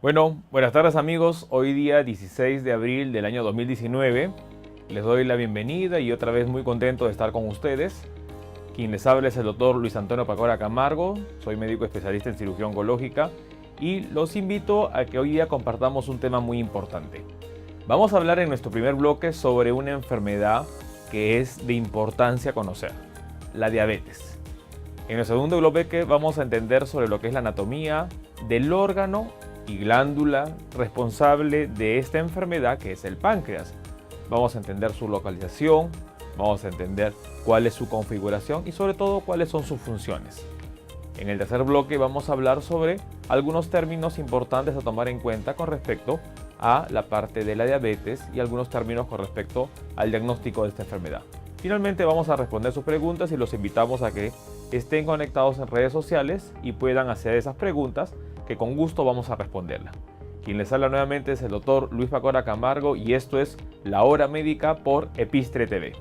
Bueno, buenas tardes amigos. Hoy día 16 de abril del año 2019. Les doy la bienvenida y otra vez muy contento de estar con ustedes. Quien les habla es el doctor Luis Antonio Pacora Camargo. Soy médico especialista en cirugía oncológica y los invito a que hoy día compartamos un tema muy importante. Vamos a hablar en nuestro primer bloque sobre una enfermedad que es de importancia conocer, la diabetes. En el segundo bloque vamos a entender sobre lo que es la anatomía del órgano y glándula responsable de esta enfermedad, que es el páncreas. Vamos a entender su localización, vamos a entender cuál es su configuración y sobre todo cuáles son sus funciones. En el tercer bloque vamos a hablar sobre algunos términos importantes a tomar en cuenta con respecto a la parte de la diabetes y algunos términos con respecto al diagnóstico de esta enfermedad. Finalmente vamos a responder sus preguntas y los invitamos a que estén conectados en redes sociales y puedan hacer esas preguntas que con gusto vamos a responderlas. Quien les habla nuevamente es el doctor Luis Pacora Camargo y esto es La Hora Médica por Epistre TV.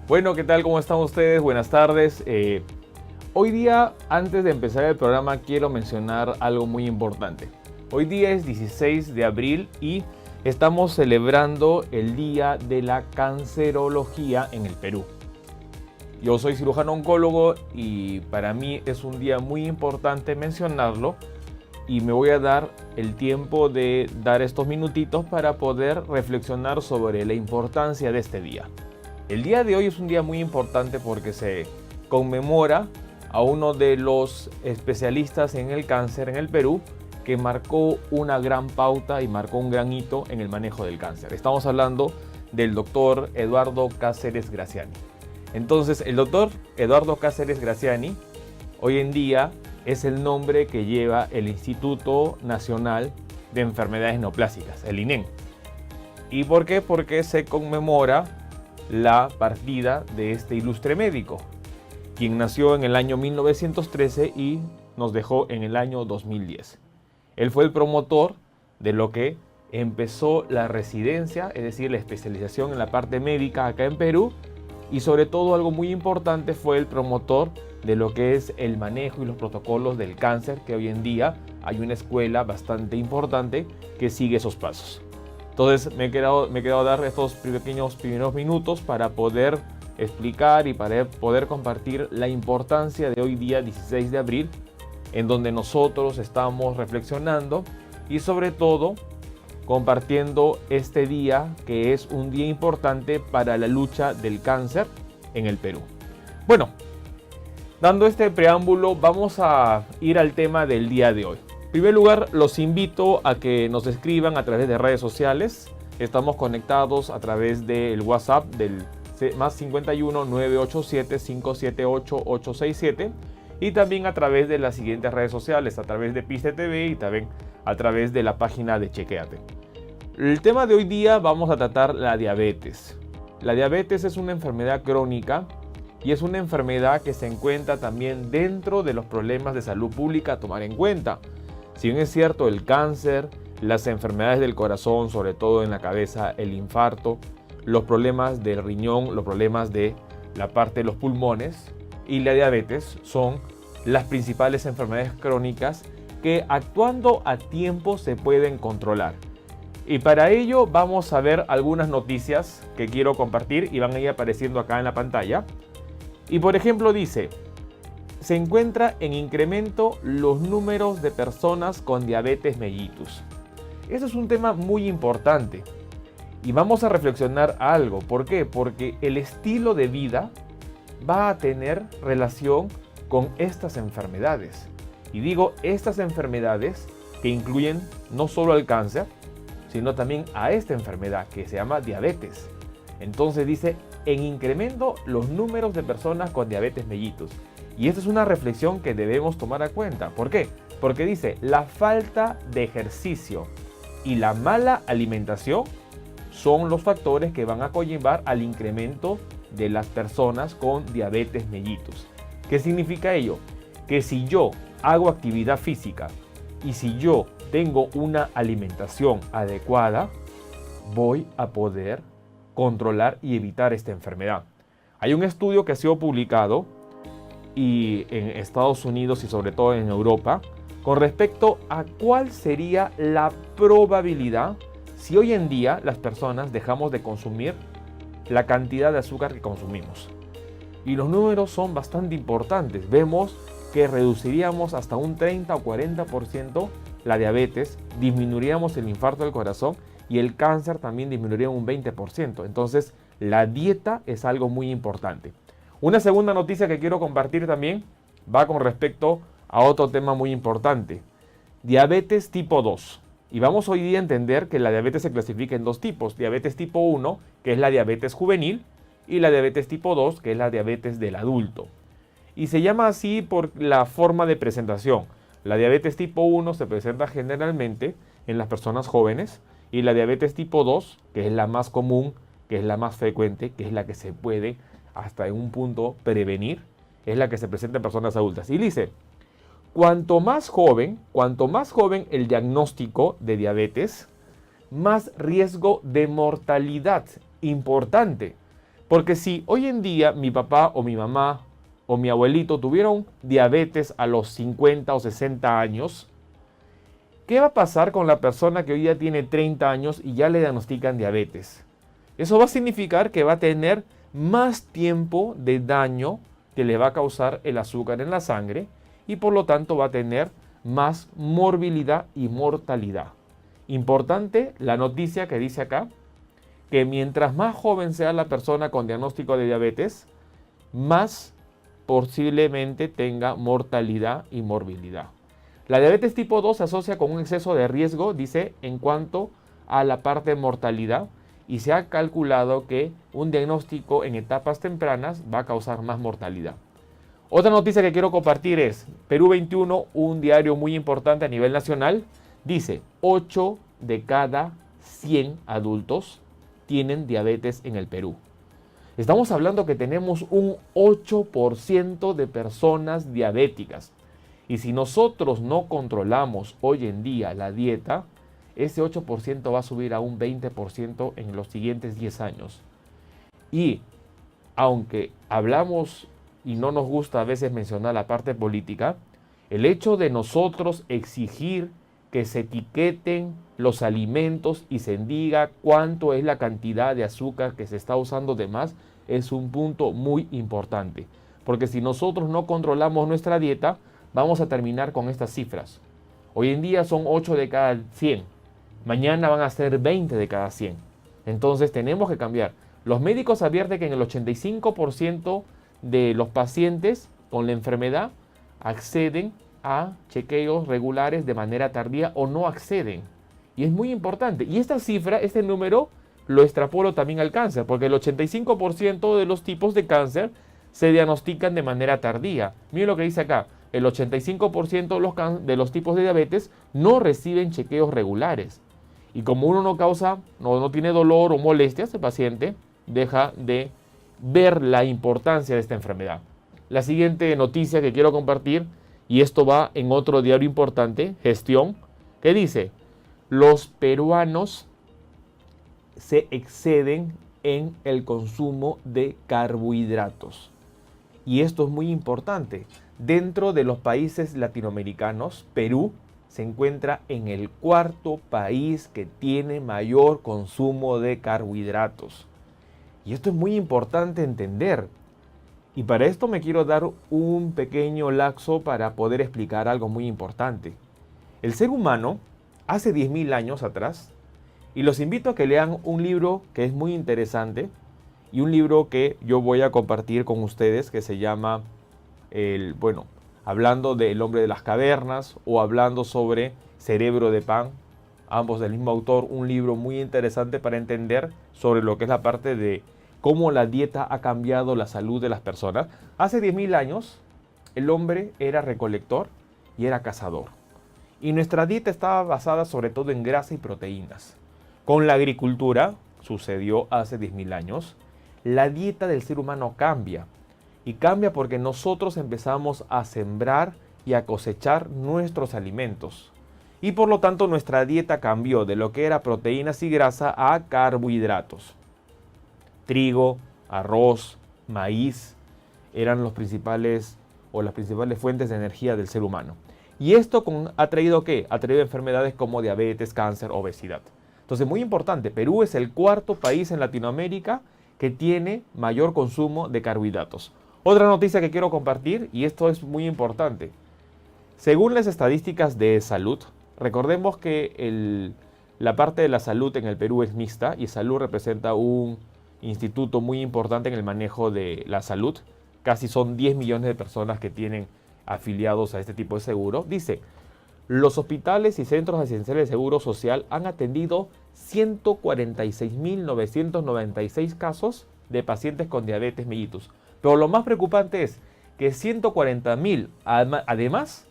Bueno, ¿qué tal? ¿Cómo están ustedes? Buenas tardes. Hoy día, antes de empezar el programa, quiero mencionar algo muy importante. Hoy día es 16 de abril y estamos celebrando el Día de la Cancerología en el Perú. Yo soy cirujano oncólogo y para mí es un día muy importante mencionarlo y me voy a dar el tiempo de dar estos minutitos para poder reflexionar sobre la importancia de este día. El día de hoy es un día muy importante porque se conmemora a uno de los especialistas en el cáncer en el Perú que marcó una gran pauta y marcó un gran hito en el manejo del cáncer. Estamos hablando del doctor Eduardo Cáceres Graziani. Entonces, el doctor Eduardo Cáceres Graziani hoy en día es el nombre que lleva el Instituto Nacional de Enfermedades Neoplásicas, el INEN. ¿Y por qué? Porque se conmemora la partida de este ilustre médico, quien nació en el año 1913 y nos dejó en el año 2010. Él fue el promotor de lo que empezó la residencia, es decir, la especialización en la parte médica acá en Perú, y sobre todo algo muy importante fue el promotor de lo que es el manejo y los protocolos del cáncer, que hoy en día hay una escuela bastante importante que sigue esos pasos. Entonces me he quedado a dar estos primeros minutos para poder explicar y para poder compartir la importancia de hoy día 16 de abril, en donde nosotros estamos reflexionando y sobre todo compartiendo este día que es un día importante para la lucha del cáncer en el Perú. Bueno, dando este preámbulo, vamos a ir al tema del día de hoy. En primer lugar, los invito a que nos escriban a través de redes sociales. Estamos conectados a través del WhatsApp del más 51 987 578 867 y también a través de las siguientes redes sociales, a través de Epistre TV y también a través de la página de Chequéate. El tema de hoy día vamos a tratar la diabetes. La diabetes es una enfermedad crónica y es una enfermedad que se encuentra también dentro de los problemas de salud pública a tomar en cuenta. Si bien es cierto, el cáncer, las enfermedades del corazón, sobre todo en la cabeza, el infarto, los problemas del riñón, los problemas de la parte de los pulmones y la diabetes son las principales enfermedades crónicas que actuando a tiempo se pueden controlar. Y para ello vamos a ver algunas noticias que quiero compartir y van a ir apareciendo acá en la pantalla. Y por ejemplo dice: se encuentra en incremento los números de personas con diabetes mellitus. Eso es un tema muy importante y vamos a reflexionar algo. ¿Por qué? Porque el estilo de vida va a tener relación con estas enfermedades. Y digo estas enfermedades que incluyen no solo al cáncer, sino también a esta enfermedad que se llama diabetes. Entonces dice, en incremento los números de personas con diabetes mellitus. Y esta es una reflexión que debemos tomar a cuenta. ¿Por qué? Porque dice, la falta de ejercicio y la mala alimentación son los factores que van a conllevar al incremento de las personas con diabetes mellitus. ¿Qué significa ello? Que si yo hago actividad física y si yo tengo una alimentación adecuada, voy a poder controlar y evitar esta enfermedad. Hay un estudio que ha sido publicado y en Estados Unidos y sobre todo en Europa con respecto a cuál sería la probabilidad si hoy en día las personas dejamos de consumir la cantidad de azúcar que consumimos. Y los números son bastante importantes. Vemos que reduciríamos hasta un 30 o 40% la diabetes, disminuiríamos el infarto del corazón y el cáncer también disminuiría un 20%. Entonces, la dieta es algo muy importante. Una segunda noticia que quiero compartir también va con respecto a otro tema muy importante. Diabetes tipo 2. Y vamos hoy día a entender que la diabetes se clasifica en dos tipos. Diabetes tipo 1, que es la diabetes juvenil, y la diabetes tipo 2, que es la diabetes del adulto. Y se llama así por la forma de presentación. La diabetes tipo 1 se presenta generalmente en las personas jóvenes y la diabetes tipo 2, que es la más común, que es la más frecuente, que es la que se puede hasta en un punto prevenir, es la que se presenta en personas adultas. Y dice, cuanto más joven el diagnóstico de diabetes, más riesgo de mortalidad. Importante, porque si hoy en día mi papá o mi mamá o mi abuelito tuvieron diabetes a los 50 o 60 años, ¿qué va a pasar con la persona que hoy día tiene 30 años y ya le diagnostican diabetes? Eso va a significar que va a tener más tiempo de daño que le va a causar el azúcar en la sangre y por lo tanto va a tener más morbilidad y mortalidad. Importante la noticia que dice acá, que mientras más joven sea la persona con diagnóstico de diabetes, más posiblemente tenga mortalidad y morbilidad. La diabetes tipo 2 se asocia con un exceso de riesgo, dice, en cuanto a la parte de mortalidad, y se ha calculado que un diagnóstico en etapas tempranas va a causar más mortalidad. Otra noticia que quiero compartir es Perú 21, un diario muy importante a nivel nacional, dice 8 de cada 100 adultos tienen diabetes en el Perú. Estamos hablando que tenemos un 8% de personas diabéticas. Y si nosotros no controlamos hoy en día la dieta, ese 8% va a subir a un 20% en los siguientes 10 años. Y aunque hablamos y no nos gusta a veces mencionar la parte política, el hecho de nosotros exigir que se etiqueten los alimentos y se diga cuánto es la cantidad de azúcar que se está usando de más es un punto muy importante. Porque si nosotros no controlamos nuestra dieta, vamos a terminar con estas cifras. Hoy en día son 8 de cada 100. Mañana van a ser 20 de cada 100. Entonces tenemos que cambiar. Los médicos advierten que en el 85% de los pacientes con la enfermedad acceden a chequeos regulares de manera tardía o no acceden. Y es muy importante. Y esta cifra, este número, lo extrapolo también al cáncer, porque el 85% de los tipos de cáncer se diagnostican de manera tardía. Miren lo que dice acá. El 85% de los tipos de diabetes no reciben chequeos regulares. Y como uno no tiene dolor o molestias, el paciente deja de ver la importancia de esta enfermedad. La siguiente noticia que quiero compartir, y esto va en otro diario importante, Gestión, que dice, los peruanos se exceden en el consumo de carbohidratos. Y esto es muy importante. Dentro de los países latinoamericanos, Perú se encuentra en el cuarto país que tiene mayor consumo de carbohidratos. Y esto es muy importante entender. Y para esto me quiero dar un pequeño lapso para poder explicar algo muy importante. El ser humano, hace 10.000 años atrás, y los invito a que lean un libro que es muy interesante, y un libro que yo voy a compartir con ustedes, que se llama, hablando del hombre de las cavernas, o hablando sobre Cerebro de Pan, ambos del mismo autor, un libro muy interesante para entender sobre lo que es la parte de cómo la dieta ha cambiado la salud de las personas. Hace 10.000 años, el hombre era recolector y era cazador. Y nuestra dieta estaba basada sobre todo en grasa y proteínas. Con la agricultura, sucedió hace 10.000 años, la dieta del ser humano cambia. Y cambia porque nosotros empezamos a sembrar y a cosechar nuestros alimentos. Y por lo tanto nuestra dieta cambió de lo que era proteínas y grasa a carbohidratos. Trigo, arroz, maíz eran los principales o las principales fuentes de energía del ser humano. Y esto ha traído ¿qué? Ha traído enfermedades como diabetes, cáncer, obesidad. Entonces, muy importante, Perú es el cuarto país en Latinoamérica que tiene mayor consumo de carbohidratos. Otra noticia que quiero compartir, y esto es muy importante. Según las estadísticas de salud, recordemos que la parte de la salud en el Perú es mixta y salud representa un instituto muy importante en el manejo de la salud. Casi son 10 millones de personas que tienen afiliados a este tipo de seguro. Dice, los hospitales y centros asistenciales de seguro social han atendido 146.996 casos de pacientes con diabetes mellitus. Pero lo más preocupante es que 140.000 además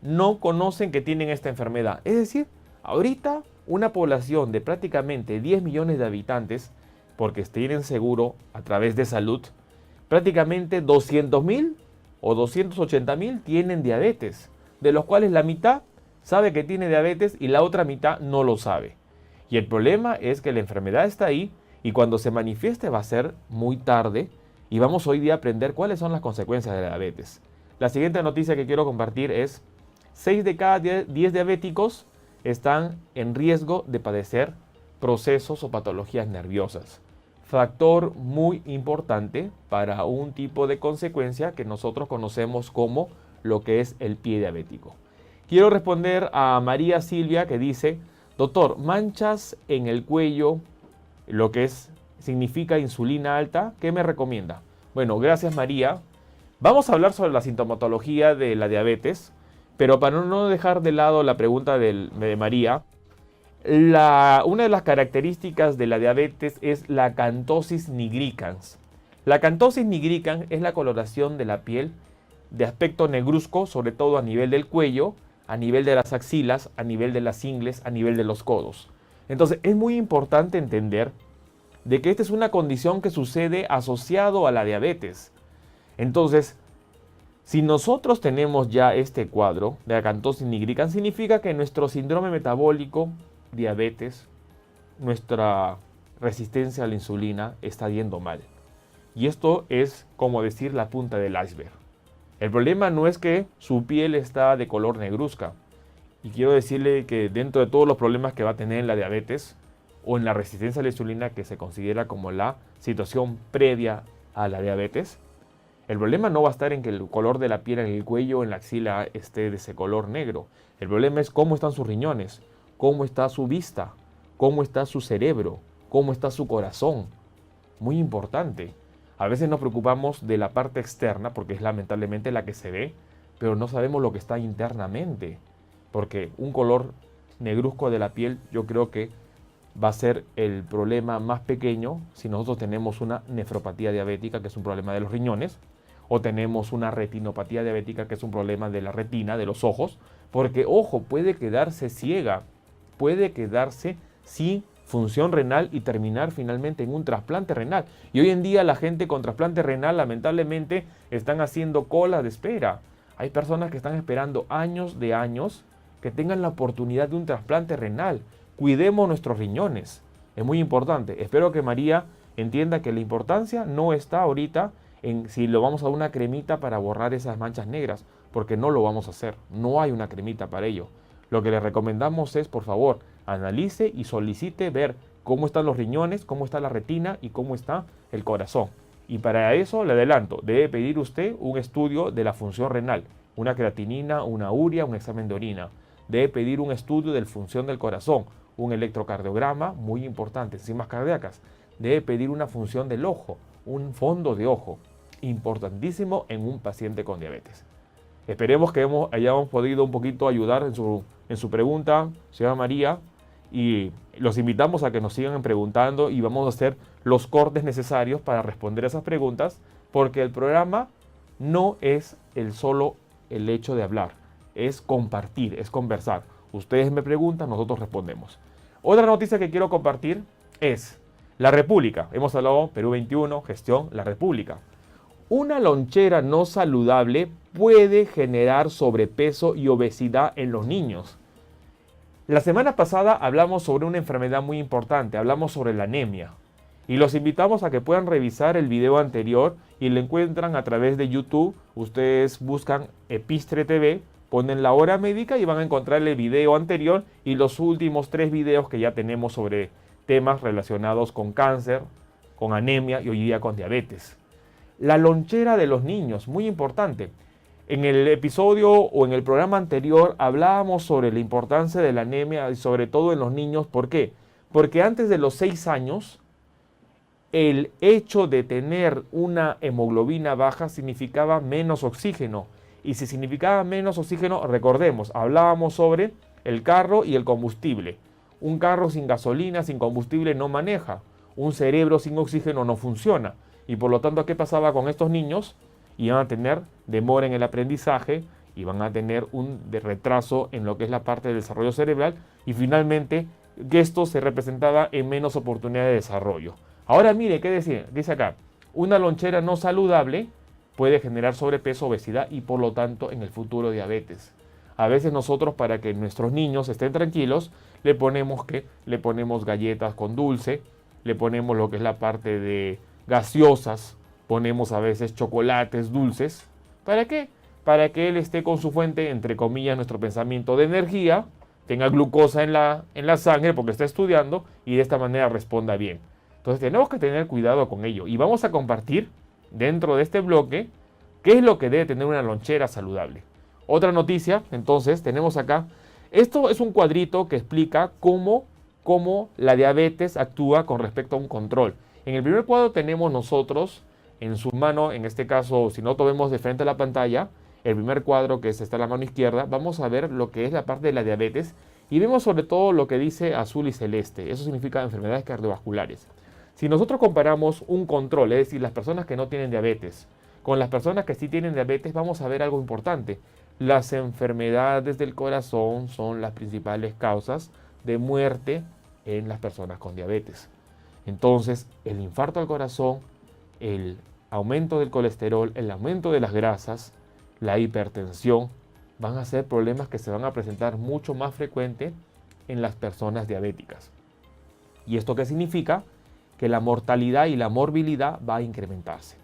no conocen que tienen esta enfermedad. Es decir, ahorita una población de prácticamente 10 millones de habitantes, porque tienen seguro a través de salud, prácticamente 200.000 o 280.000 tienen diabetes, de los cuales la mitad sabe que tiene diabetes y la otra mitad no lo sabe. Y el problema es que la enfermedad está ahí y cuando se manifieste va a ser muy tarde y vamos hoy día a aprender cuáles son las consecuencias de la diabetes. La siguiente noticia que quiero compartir es 6 de cada 10 diabéticos están en riesgo de padecer procesos o patologías nerviosas. Factor muy importante para un tipo de consecuencia que nosotros conocemos como lo que es el pie diabético. Quiero responder a María Silvia que dice, doctor, manchas en el cuello, lo que significa insulina alta, ¿qué me recomienda? Bueno, gracias María. Vamos a hablar sobre la sintomatología de la diabetes, pero para no dejar de lado la pregunta de María, una de las características de la diabetes es la acantosis nigricans. La acantosis nigricans es la coloración de la piel de aspecto negruzco, sobre todo a nivel del cuello, a nivel de las axilas, a nivel de las ingles, a nivel de los codos. Entonces es muy importante entender de que esta es una condición que sucede asociado a la diabetes. Entonces, si nosotros tenemos ya este cuadro de acantosis nigricans, significa que nuestro síndrome metabólico, diabetes, nuestra resistencia a la insulina está yendo mal. Y esto es como decir la punta del iceberg. El problema no es que su piel está de color negruzca. Y quiero decirle que dentro de todos los problemas que va a tener en la diabetes o en la resistencia a la insulina, que se considera como la situación previa a la diabetes, el problema no va a estar en que el color de la piel en el cuello o en la axila esté de ese color negro. El problema es cómo están sus riñones, cómo está su vista, cómo está su cerebro, cómo está su corazón. Muy importante. A veces nos preocupamos de la parte externa, porque es lamentablemente la que se ve, pero no sabemos lo que está internamente. Porque un color negruzco de la piel yo creo que va a ser el problema más pequeño si nosotros tenemos una nefropatía diabética, que es un problema de los riñones, o tenemos una retinopatía diabética, que es un problema de la retina, de los ojos, porque, ojo, puede quedarse ciega, puede quedarse sin función renal y terminar finalmente en un trasplante renal. Y hoy en día la gente con trasplante renal lamentablemente están haciendo cola de espera. Hay personas que están esperando años de años que tengan la oportunidad de un trasplante renal. Cuidemos nuestros riñones. Es muy importante. Espero que María entienda que la importancia no está ahorita en si lo vamos a dar una cremita para borrar esas manchas negras, porque no lo vamos a hacer. No hay una cremita para ello. Lo que le recomendamos es, por favor, analice y solicite ver cómo están los riñones, cómo está la retina y cómo está el corazón. Y para eso le adelanto, debe pedir usted un estudio de la función renal, una creatinina, una urea, un examen de orina. Debe pedir un estudio de la función del corazón, un electrocardiograma, muy importante, enzimas cardíacas. Debe pedir una función del ojo, un fondo de ojo, importantísimo en un paciente con diabetes. Esperemos que hayamos podido un poquito ayudar en su pregunta, señora María, y los invitamos a que nos sigan preguntando y vamos a hacer los cortes necesarios para responder esas preguntas, porque el programa no es solo el hecho de hablar, es compartir, es conversar. Ustedes me preguntan, nosotros respondemos. Otra noticia que quiero compartir es, La República, hemos hablado Perú 21, gestión, la República. Una lonchera no saludable puede generar sobrepeso y obesidad en los niños. La semana pasada hablamos sobre una enfermedad muy importante, hablamos sobre la anemia. Y los invitamos a que puedan revisar el video anterior y lo encuentran a través de YouTube. Ustedes buscan Epistre TV, ponen la hora médica y van a encontrar el video anterior y los últimos 3 videos que ya tenemos sobre temas relacionados con cáncer, con anemia y hoy día con diabetes. La lonchera de los niños, muy importante. En el episodio o en el programa anterior hablábamos sobre la importancia de la anemia y sobre todo en los niños. ¿Por qué? Porque antes de los 6 años, el hecho de tener una hemoglobina baja significaba menos oxígeno. Y si significaba menos oxígeno, recordemos, hablábamos sobre el carro y el combustible. Un carro sin gasolina, sin combustible no maneja. Un cerebro sin oxígeno no funciona. Y por lo tanto, ¿qué pasaba con estos niños? Iban a tener demora en el aprendizaje, iban a tener un retraso en lo que es la parte del desarrollo cerebral y finalmente que esto se representaba en menos oportunidad de desarrollo. Ahora mire, ¿qué dice acá? Una lonchera no saludable puede generar sobrepeso, obesidad y por lo tanto en el futuro diabetes. A veces nosotros, para que nuestros niños estén tranquilos, le ponemos galletas con dulce, le ponemos lo que es la parte de gaseosas, ponemos a veces chocolates dulces. ¿Para qué? Para que él esté con su fuente, entre comillas, nuestro pensamiento de energía, tenga glucosa en la sangre porque está estudiando y de esta manera responda bien. Entonces tenemos que tener cuidado con ello. Y vamos a compartir dentro de este bloque qué es lo que debe tener una lonchera saludable. Otra noticia, entonces, tenemos acá. Esto es un cuadrito que explica cómo la diabetes actúa con respecto a un control. En el primer cuadro tenemos nosotros en su mano, en este caso, si no lo vemos de frente a la pantalla, el primer cuadro que está en la mano izquierda, vamos a ver lo que es la parte de la diabetes y vemos sobre todo lo que dice azul y celeste. Eso significa enfermedades cardiovasculares. Si nosotros comparamos un control, es decir, las personas que no tienen diabetes, con las personas que sí tienen diabetes, vamos a ver algo importante. Las enfermedades del corazón son las principales causas de muerte en las personas con diabetes. Entonces, el infarto al corazón, el aumento del colesterol, el aumento de las grasas, la hipertensión, van a ser problemas que se van a presentar mucho más frecuente en las personas diabéticas. ¿Y esto qué significa? Que la mortalidad y la morbilidad va a incrementarse.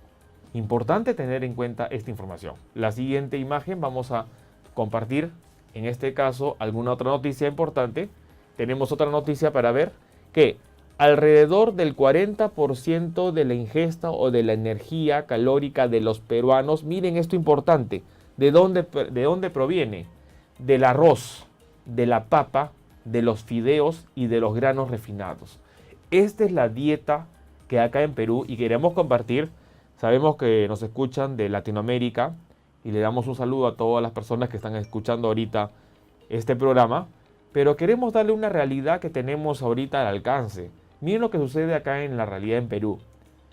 Importante tener en cuenta esta información. La siguiente imagen vamos a compartir, en este caso, alguna otra noticia importante. Tenemos otra noticia para ver que alrededor del 40% de la ingesta o de la energía calórica de los peruanos, miren esto importante, ¿de dónde proviene? Del arroz, de la papa, de los fideos y de los granos refinados. Esta es la dieta que acá en Perú y queremos compartir. Sabemos que nos escuchan de Latinoamérica y le damos un saludo a todas las personas que están escuchando ahorita este programa, pero queremos darle una realidad que tenemos ahorita al alcance. Miren lo que sucede acá en la realidad en Perú.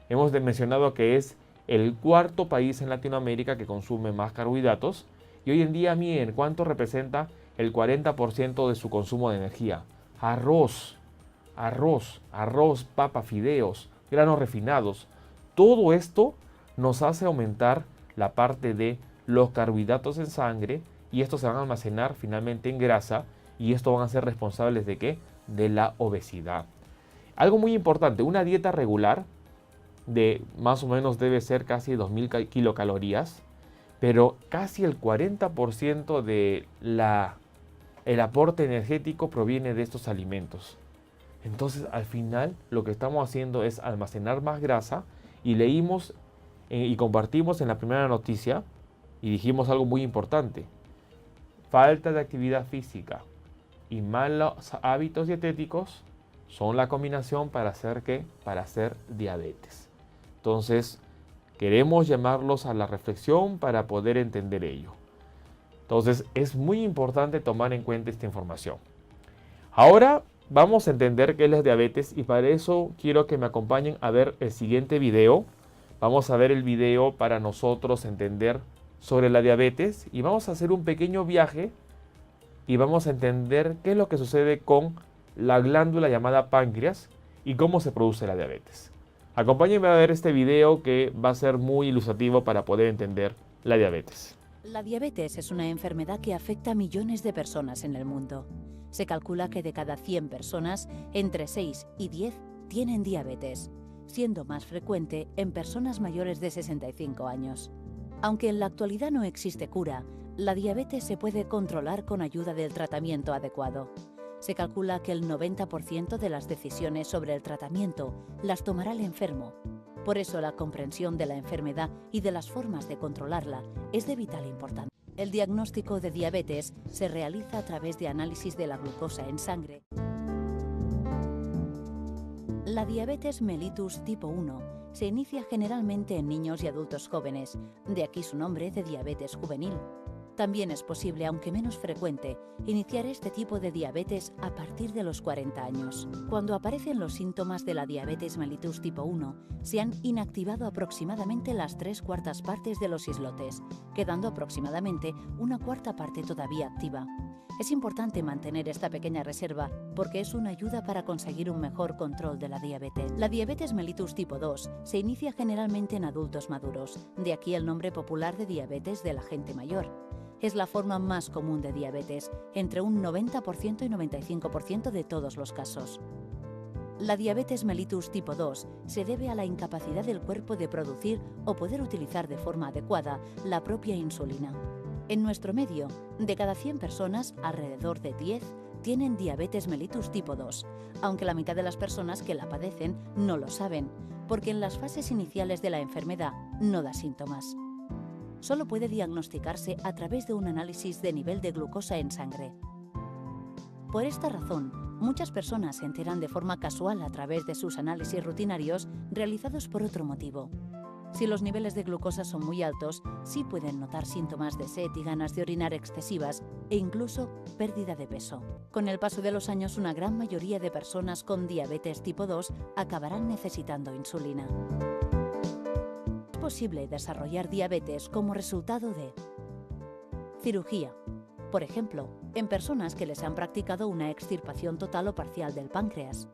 Hemos mencionado que es el 4º país en Latinoamérica que consume más carbohidratos y hoy en día miren cuánto representa el 40% de su consumo de energía. Arroz, papa, fideos, granos refinados. Todo esto nos hace aumentar la parte de los carbohidratos en sangre y estos se van a almacenar finalmente en grasa y esto van a ser responsables ¿de qué? De la obesidad. Algo muy importante, una dieta regular de más o menos debe ser casi 2000 kilocalorías, pero casi el 40% de el aporte energético proviene de estos alimentos. Entonces al final lo que estamos haciendo es almacenar más grasa y leímos y compartimos en la primera noticia y dijimos algo muy importante. Falta de actividad física y malos hábitos dietéticos son la combinación para hacer ¿qué? Para hacer diabetes. Entonces queremos llamarlos a la reflexión para poder entender ello. Entonces es muy importante tomar en cuenta esta información. Ahora vamos a entender qué es la diabetes y para eso quiero que me acompañen a ver el siguiente video. Vamos a ver el video para nosotros entender sobre la diabetes y vamos a hacer un pequeño viaje y vamos a entender qué es lo que sucede con la glándula llamada páncreas y cómo se produce la diabetes. Acompáñenme a ver este video que va a ser muy ilustrativo para poder entender la diabetes. La diabetes es una enfermedad que afecta a millones de personas en el mundo. Se calcula que de cada 100 personas, entre 6 y 10 tienen diabetes, siendo más frecuente en personas mayores de 65 años. Aunque en la actualidad no existe cura, la diabetes se puede controlar con ayuda del tratamiento adecuado. Se calcula que el 90% de las decisiones sobre el tratamiento las tomará el enfermo. Por eso la comprensión de la enfermedad y de las formas de controlarla es de vital importancia. El diagnóstico de diabetes se realiza a través de análisis de la glucosa en sangre. La diabetes mellitus tipo 1 se inicia generalmente en niños y adultos jóvenes, de aquí su nombre de diabetes juvenil. También es posible, aunque menos frecuente, iniciar este tipo de diabetes a partir de los 40 años. Cuando aparecen los síntomas de la diabetes mellitus tipo 1, se han inactivado aproximadamente las 3/4 partes de los islotes, quedando aproximadamente una 1/4 parte todavía activa. Es importante mantener esta pequeña reserva porque es una ayuda para conseguir un mejor control de la diabetes. La diabetes mellitus tipo 2 se inicia generalmente en adultos maduros, de aquí el nombre popular de diabetes de la gente mayor. Es la forma más común de diabetes, entre un 90% y 95% de todos los casos. La diabetes mellitus tipo 2 se debe a la incapacidad del cuerpo de producir o poder utilizar de forma adecuada la propia insulina. En nuestro medio, de cada 100 personas, alrededor de 10 tienen diabetes mellitus tipo 2, aunque la mitad de las personas que la padecen no lo saben, porque en las fases iniciales de la enfermedad no da síntomas. Solo puede diagnosticarse a través de un análisis de nivel de glucosa en sangre. Por esta razón, muchas personas se enteran de forma casual a través de sus análisis rutinarios realizados por otro motivo. Si los niveles de glucosa son muy altos, sí pueden notar síntomas de sed y ganas de orinar excesivas e incluso pérdida de peso. Con el paso de los años, una gran mayoría de personas con diabetes tipo 2 acabarán necesitando insulina. Es posible desarrollar diabetes como resultado de cirugía. Por ejemplo, en personas que les han practicado una extirpación total o parcial del páncreas.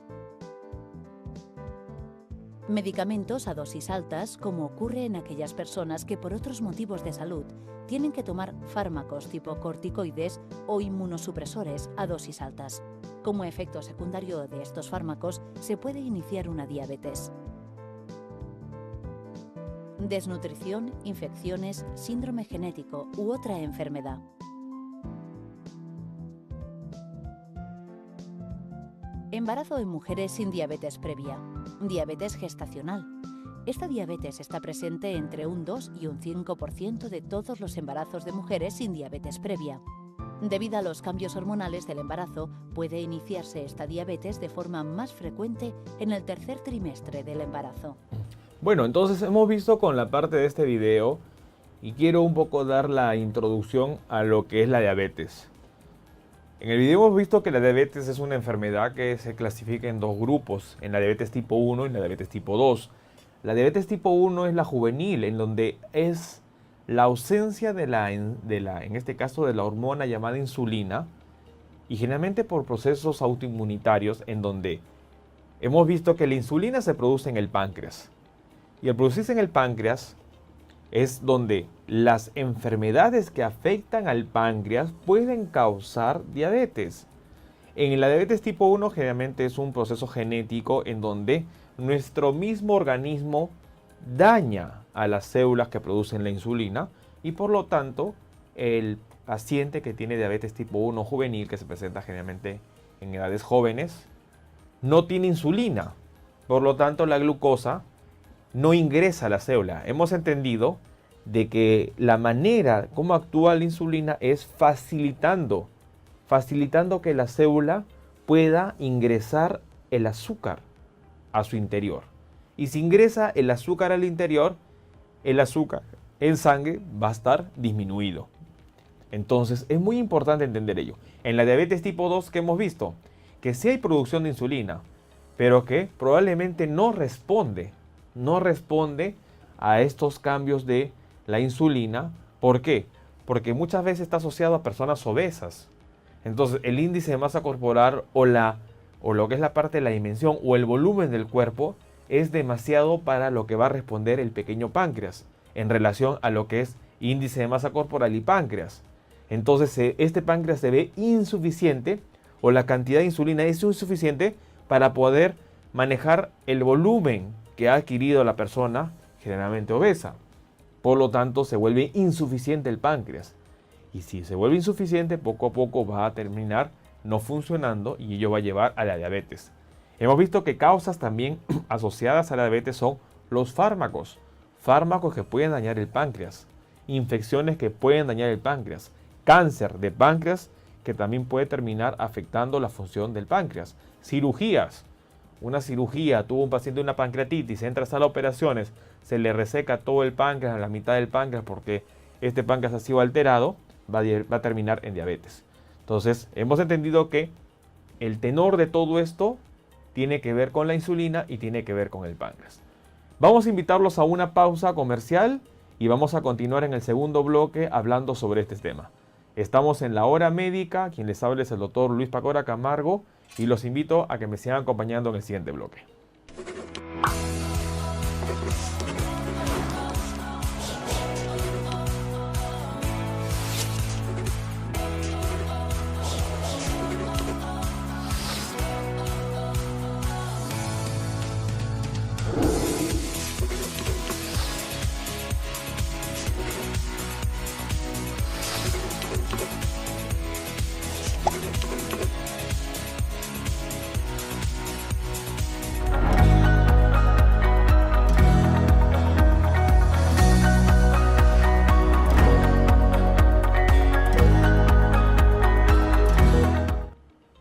Medicamentos a dosis altas, como ocurre en aquellas personas que por otros motivos de salud tienen que tomar fármacos tipo corticoides o inmunosupresores a dosis altas. Como efecto secundario de estos fármacos, se puede iniciar una diabetes. Desnutrición, infecciones, síndrome genético u otra enfermedad. Embarazo en mujeres sin diabetes previa. Diabetes gestacional. Esta diabetes está presente entre un 2 y un 5% de todos los embarazos de mujeres sin diabetes previa. Debido a los cambios hormonales del embarazo, puede iniciarse esta diabetes de forma más frecuente en el tercer trimestre del embarazo. Bueno, entonces hemos visto con la parte de este video y quiero un poco dar la introducción a lo que es la diabetes. En el video hemos visto que la diabetes es una enfermedad que se clasifica en dos grupos, en la diabetes tipo 1 y en la diabetes tipo 2. La diabetes tipo 1 es la juvenil, en donde es la ausencia en este caso de la hormona llamada insulina, y generalmente por procesos autoinmunitarios en donde hemos visto que la insulina se produce en el páncreas. Y al producirse en el páncreas es donde las enfermedades que afectan al páncreas pueden causar diabetes. En la diabetes tipo 1 generalmente es un proceso genético en donde nuestro mismo organismo daña a las células que producen la insulina y por lo tanto el paciente que tiene diabetes tipo 1 juvenil, que se presenta generalmente en edades jóvenes, no tiene insulina. Por lo tanto la glucosa no ingresa a la célula. Hemos entendido de que la manera como actúa la insulina es facilitando que la célula pueda ingresar el azúcar a su interior. Y si ingresa el azúcar al interior, el azúcar en sangre va a estar disminuido. Entonces es muy importante entender ello. En la diabetes tipo 2 que hemos visto, que sí hay producción de insulina, pero que probablemente no responde a estos cambios de la insulina. ¿Por qué? Porque muchas veces está asociado a personas obesas. Entonces el índice de masa corporal o la o lo que es la parte de la dimensión o el volumen del cuerpo es demasiado para lo que va a responder el pequeño páncreas en relación a lo que es índice de masa corporal y páncreas. Entonces este páncreas se ve insuficiente o la cantidad de insulina es insuficiente para poder manejar el volumen que ha adquirido la persona generalmente obesa. Por lo tanto, se vuelve insuficiente el páncreas. Y si se vuelve insuficiente, poco a poco va a terminar no funcionando y ello va a llevar a la diabetes. Hemos visto que causas también asociadas a la diabetes son los fármacos. Fármacos que pueden dañar el páncreas. Infecciones que pueden dañar el páncreas. Cáncer de páncreas que también puede terminar afectando la función del páncreas. Cirugías. Una cirugía, tuvo un paciente una pancreatitis, entra a sala de operaciones, se le reseca todo el páncreas, a la mitad del páncreas porque este páncreas ha sido alterado, va a terminar en diabetes. Entonces, hemos entendido que el tenor de todo esto tiene que ver con la insulina y tiene que ver con el páncreas. Vamos a invitarlos a una pausa comercial y vamos a continuar en el segundo bloque hablando sobre este tema. Estamos en la hora médica, quien les habla es el doctor Luis Pacora Camargo y los invito a que me sigan acompañando en el siguiente bloque.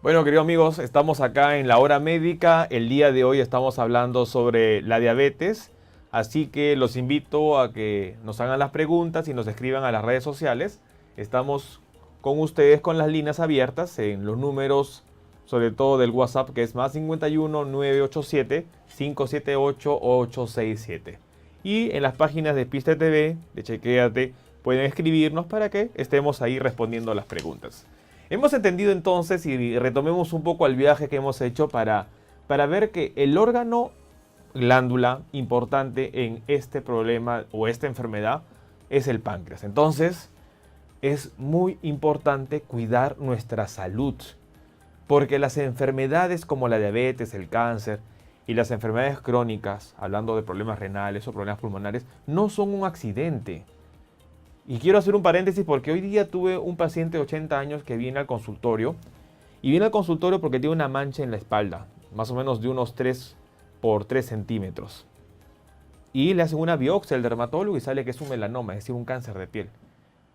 Bueno, queridos amigos, estamos acá en la hora médica. El día de hoy estamos hablando sobre la diabetes. Así que los invito a que nos hagan las preguntas y nos escriban a las redes sociales. Estamos con ustedes con las líneas abiertas en los números, sobre todo del WhatsApp, que es más 51 987 578 867. Y en las páginas de Pista TV, de Chequéate, pueden escribirnos para que estemos ahí respondiendo las preguntas. Hemos entendido entonces y retomemos un poco el viaje que hemos hecho para ver que el órgano glándula importante en este problema o esta enfermedad es el páncreas. Entonces es muy importante cuidar nuestra salud porque las enfermedades como la diabetes, el cáncer y las enfermedades crónicas, hablando de problemas renales o problemas pulmonares, no son un accidente. Y quiero hacer un paréntesis porque hoy día tuve un paciente de 80 años que viene al consultorio. Y viene al consultorio porque tiene una mancha en la espalda, más o menos de unos 3 por 3 centímetros. Y le hacen una biopsia al dermatólogo y sale que es un melanoma, es decir, un cáncer de piel.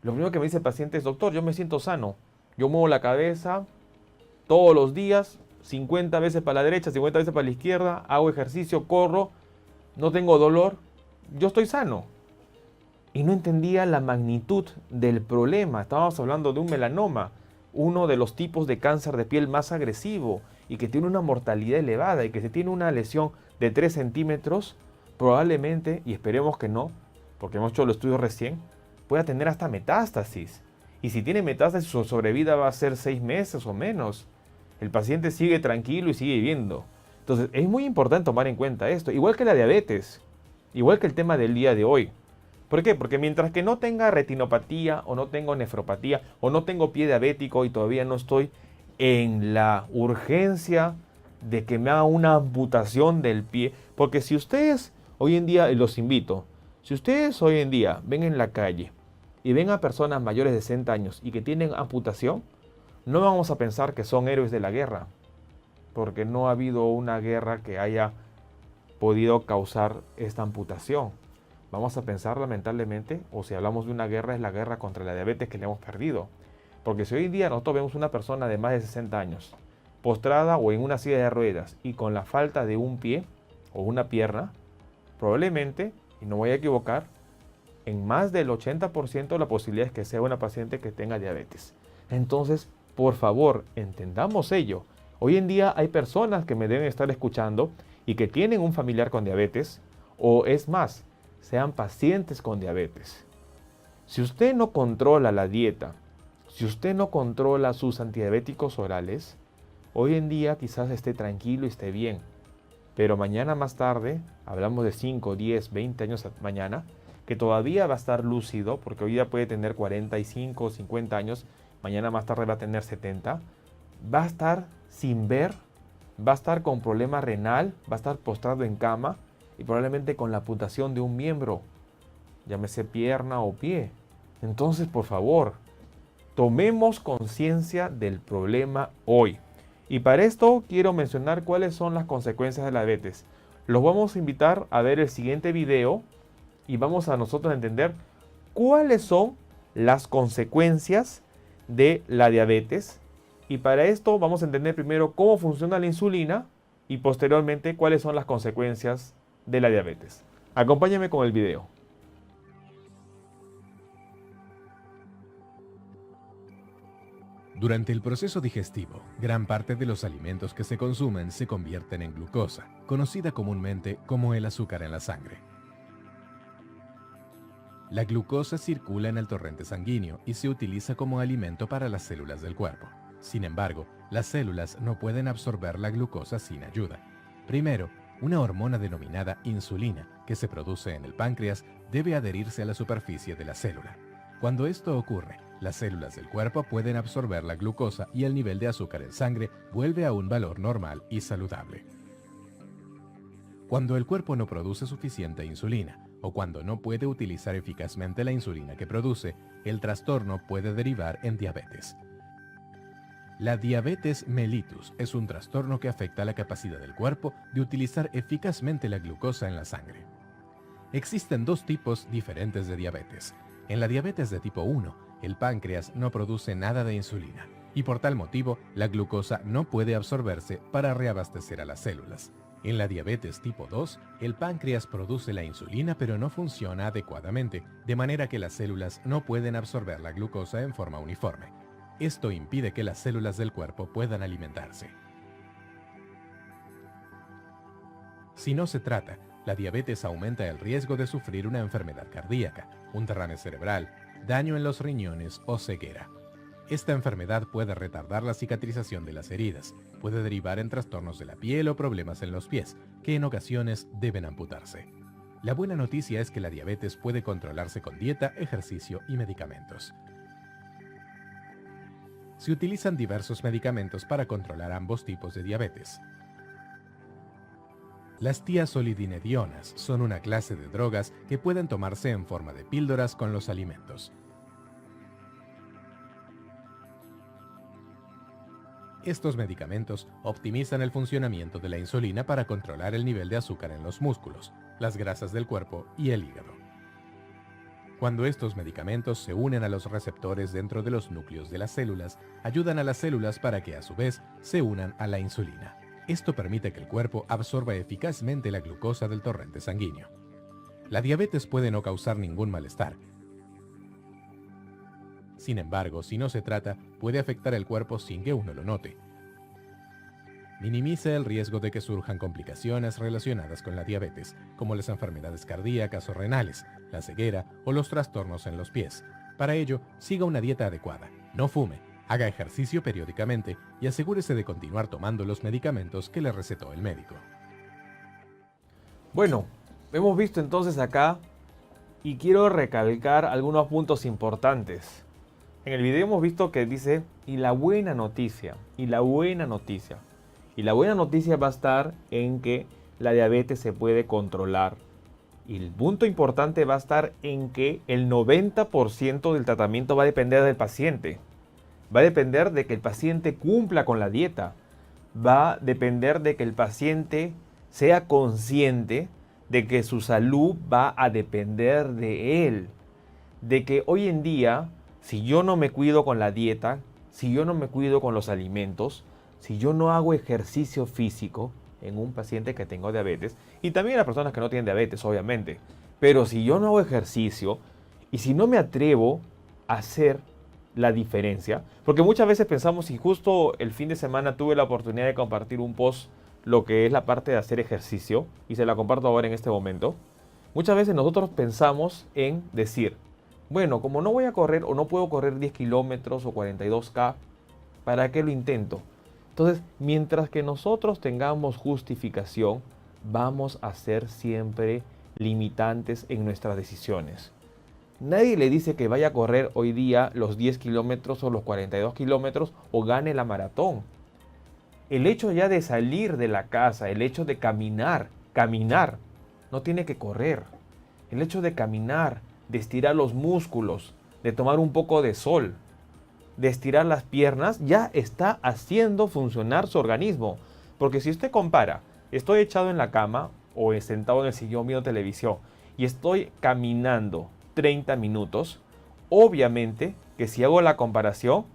Lo primero que me dice el paciente es: doctor, yo me siento sano. Yo muevo la cabeza todos los días, 50 veces para la derecha, 50 veces para la izquierda, hago ejercicio, corro, no tengo dolor, yo estoy sano. Y no entendía la magnitud del problema. Estábamos hablando de un melanoma, uno de los tipos de cáncer de piel más agresivo y que tiene una mortalidad elevada y que si tiene una lesión de 3 centímetros, probablemente, y esperemos que no, porque hemos hecho los estudios recién, pueda tener hasta metástasis. Y si tiene metástasis, su sobrevida va a ser 6 meses o menos. El paciente sigue tranquilo y sigue viviendo. Entonces, es muy importante tomar en cuenta esto, igual que la diabetes, igual que el tema del día de hoy. ¿Por qué? Porque mientras que no tenga retinopatía o no tengo nefropatía o no tengo pie diabético y todavía no estoy en la urgencia de que me haga una amputación del pie, porque si ustedes hoy en día, y los invito, si ustedes hoy en día ven en la calle y ven a personas mayores de 60 años y que tienen amputación, no vamos a pensar que son héroes de la guerra, porque no ha habido una guerra que haya podido causar esta amputación. Vamos a pensar lamentablemente, o si hablamos de una guerra, es la guerra contra la diabetes que le hemos perdido. Porque si hoy en día nosotros vemos una persona de más de 60 años, postrada o en una silla de ruedas y con la falta de un pie o una pierna, probablemente, y no voy a equivocar, en más del 80% la posibilidad es que sea una paciente que tenga diabetes. Entonces, por favor, entendamos ello. Hoy en día hay personas que me deben estar escuchando y que tienen un familiar con diabetes, o es más, sean pacientes con diabetes. Si usted no controla la dieta, si usted no controla sus antidiabéticos orales, Hoy en día quizás esté tranquilo y esté bien, pero mañana más tarde, hablamos de 5, 10, 20 años mañana, que todavía va a estar lúcido, porque hoy día puede tener 45, 50 años, mañana más tarde va a tener 70, va a estar sin ver, va a estar con problema renal, va a estar postrado en cama y probablemente con la amputación de un miembro, llámese pierna o pie. Entonces, por favor, tomemos conciencia del problema hoy. Y para esto quiero mencionar cuáles son las consecuencias de la diabetes. Los vamos a invitar a ver el siguiente video y vamos a nosotros a entender cuáles son las consecuencias de la diabetes. Y para esto vamos a entender primero cómo funciona la insulina y posteriormente cuáles son las consecuencias de la diabetes. Acompáñame con el video. Durante el proceso digestivo, gran parte de los alimentos que se consumen se convierten en glucosa, conocida comúnmente como el azúcar en la sangre. La glucosa circula en el torrente sanguíneo y se utiliza como alimento para las células del cuerpo. Sin embargo, las células no pueden absorber la glucosa sin ayuda. Primero, una hormona denominada insulina, que se produce en el páncreas, debe adherirse a la superficie de la célula. Cuando esto ocurre, las células del cuerpo pueden absorber la glucosa y el nivel de azúcar en sangre vuelve a un valor normal y saludable. Cuando el cuerpo no produce suficiente insulina o cuando no puede utilizar eficazmente la insulina que produce, el trastorno puede derivar en diabetes. La diabetes mellitus es un trastorno que afecta la capacidad del cuerpo de utilizar eficazmente la glucosa en la sangre. Existen dos tipos diferentes de diabetes. En la diabetes de tipo 1, el páncreas no produce nada de insulina y por tal motivo la glucosa no puede absorberse para reabastecer a las células. En la diabetes tipo 2, el páncreas produce la insulina pero no funciona adecuadamente, de manera que las células no pueden absorber la glucosa en forma uniforme. Esto impide que las células del cuerpo puedan alimentarse. Si no se trata, la diabetes aumenta el riesgo de sufrir una enfermedad cardíaca, un derrame cerebral, daño en los riñones o ceguera. Esta enfermedad puede retardar la cicatrización de las heridas, puede derivar en trastornos de la piel o problemas en los pies, que en ocasiones deben amputarse. La buena noticia es que la diabetes puede controlarse con dieta, ejercicio y medicamentos. Se utilizan diversos medicamentos para controlar ambos tipos de diabetes. Las tiazolidinedionas son una clase de drogas que pueden tomarse en forma de píldoras con los alimentos. Estos medicamentos optimizan el funcionamiento de la insulina para controlar el nivel de azúcar en los músculos, las grasas del cuerpo y el hígado. Cuando estos medicamentos se unen a los receptores dentro de los núcleos de las células, ayudan a las células para que a su vez se unan a la insulina. Esto permite que el cuerpo absorba eficazmente la glucosa del torrente sanguíneo. La diabetes puede no causar ningún malestar. Sin embargo, si no se trata, puede afectar el cuerpo sin que uno lo note. Minimiza el riesgo de que surjan complicaciones relacionadas con la diabetes, como las enfermedades cardíacas o renales, la ceguera o los trastornos en los pies. Para ello, siga una dieta adecuada, no fume, haga ejercicio periódicamente y asegúrese de continuar tomando los medicamentos que le recetó el médico. Bueno, hemos visto entonces acá y quiero recalcar algunos puntos importantes. En el video hemos visto que dice, y la buena noticia, y la buena noticia. Y la buena noticia va a estar en que la diabetes se puede controlar. Y el punto importante va a estar en que el 90% del tratamiento va a depender del paciente. Va a depender de que el paciente cumpla con la dieta. Va a depender de que el paciente sea consciente de que su salud va a depender de él. De que hoy en día, si yo no me cuido con la dieta, si yo no me cuido con los alimentos, si yo no hago ejercicio físico en un paciente que tengo diabetes, y también las personas que no tienen diabetes, obviamente, pero si yo no hago ejercicio y si no me atrevo a hacer la diferencia, porque muchas veces pensamos, y justo el fin de semana tuve la oportunidad de compartir un post, lo que es la parte de hacer ejercicio, y se la comparto ahora en este momento. Muchas veces nosotros pensamos en decir, bueno, como no voy a correr o no puedo correr 10 kilómetros o 42K, ¿para qué lo intento? Entonces, mientras que nosotros tengamos justificación, vamos a ser siempre limitantes en nuestras decisiones. Nadie le dice que vaya a correr hoy día los 10 kilómetros o los 42 kilómetros o gane la maratón. El hecho ya de salir de la casa, el hecho de caminar, no tiene que correr. El hecho de caminar, de estirar los músculos, de tomar un poco de sol, de estirar las piernas, ya está haciendo funcionar su organismo. Porque si usted compara, estoy echado en la cama o sentado en el sillón viendo televisión y estoy caminando 30 minutos, obviamente que si hago la comparación,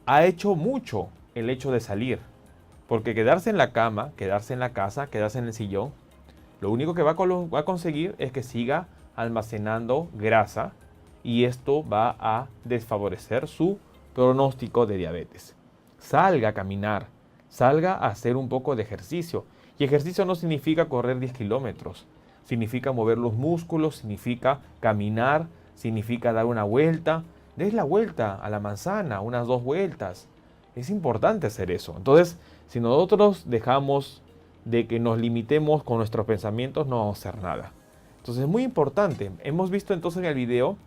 ha hecho mucho el hecho de salir. Porque quedarse en la cama, quedarse en la casa, quedarse en el sillón, lo único que va a conseguir es que siga almacenando grasa y esto va a desfavorecer su pronóstico de diabetes. Salga a caminar, salga a hacer un poco de ejercicio. Y ejercicio no significa correr 10 kilómetros. Significa mover los músculos, significa caminar, significa dar una vuelta. Des la vuelta a la manzana, unas 2 vueltas. Es importante hacer eso. Entonces, si nosotros dejamos de que nos limitemos con nuestros pensamientos, no vamos a hacer nada. Entonces es muy importante. Hemos visto entonces en el video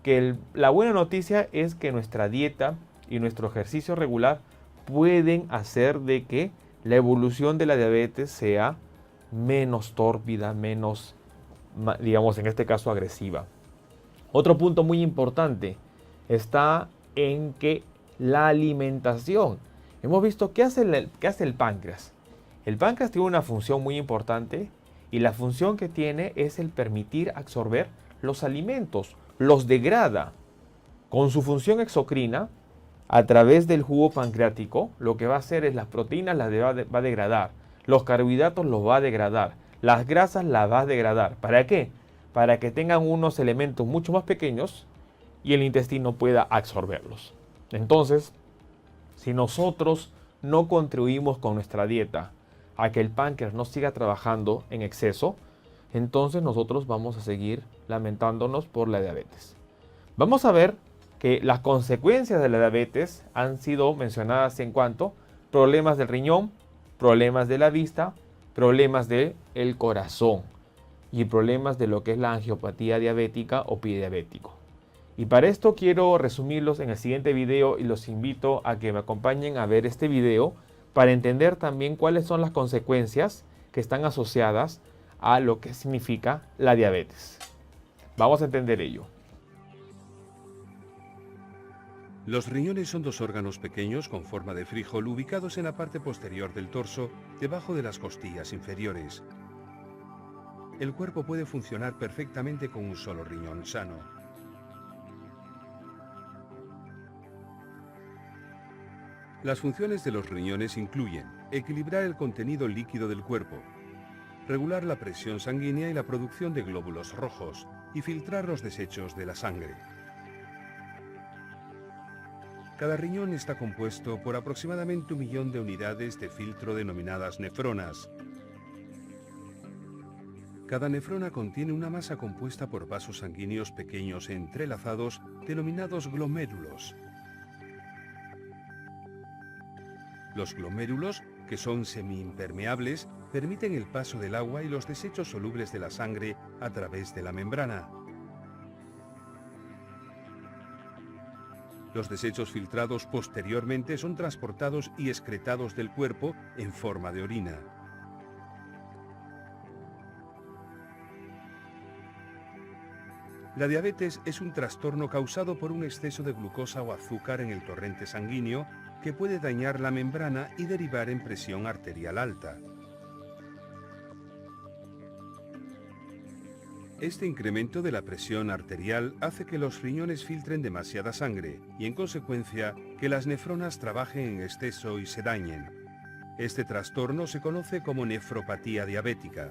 que la buena noticia es que nuestra dieta y nuestro ejercicio regular pueden hacer de que la evolución de la diabetes sea menos tórpida, menos, digamos en este caso, agresiva. Otro punto muy importante está en que la alimentación. Hemos visto qué hace el páncreas. El páncreas tiene una función muy importante y la función que tiene es el permitir absorber los alimentos, los degrada. Con su función exocrina, a través del jugo pancreático, lo que va a hacer es las proteínas las va a degradar, los carbohidratos los va a degradar, las grasas las va a degradar. ¿Para qué? Para que tengan unos elementos mucho más pequeños y el intestino pueda absorberlos. Entonces, si nosotros no contribuimos con nuestra dieta a que el páncreas no siga trabajando en exceso, entonces nosotros vamos a seguir lamentándonos por la diabetes. Vamos a ver que las consecuencias de la diabetes han sido mencionadas en cuanto problemas del riñón, problemas de la vista, problemas del corazón y problemas de lo que es la angiopatía diabética o pie diabético. Y para esto quiero resumirlos en el siguiente video y los invito a que me acompañen a ver este video para entender también cuáles son las consecuencias que están asociadas a lo que significa la diabetes. Vamos a entender ello. Los riñones son 2 órganos pequeños con forma de frijol ubicados en la parte posterior del torso, debajo de las costillas inferiores. El cuerpo puede funcionar perfectamente con un solo riñón sano. Las funciones de los riñones incluyen equilibrar el contenido líquido del cuerpo, regular la presión sanguínea y la producción de glóbulos rojos, y filtrar los desechos de la sangre. Cada riñón está compuesto por aproximadamente 1 millón de unidades de filtro denominadas nefronas. Cada nefrona contiene una masa compuesta por vasos sanguíneos pequeños e entrelazados denominados glomérulos. Los glomérulos, que son semiimpermeables, permiten el paso del agua y los desechos solubles de la sangre a través de la membrana. Los desechos filtrados posteriormente son transportados y excretados del cuerpo en forma de orina. La diabetes es un trastorno causado por un exceso de glucosa o azúcar en el torrente sanguíneo que puede dañar la membrana y derivar en presión arterial alta. Este incremento de la presión arterial hace que los riñones filtren demasiada sangre y, en consecuencia, que las nefronas trabajen en exceso y se dañen. Este trastorno se conoce como nefropatía diabética.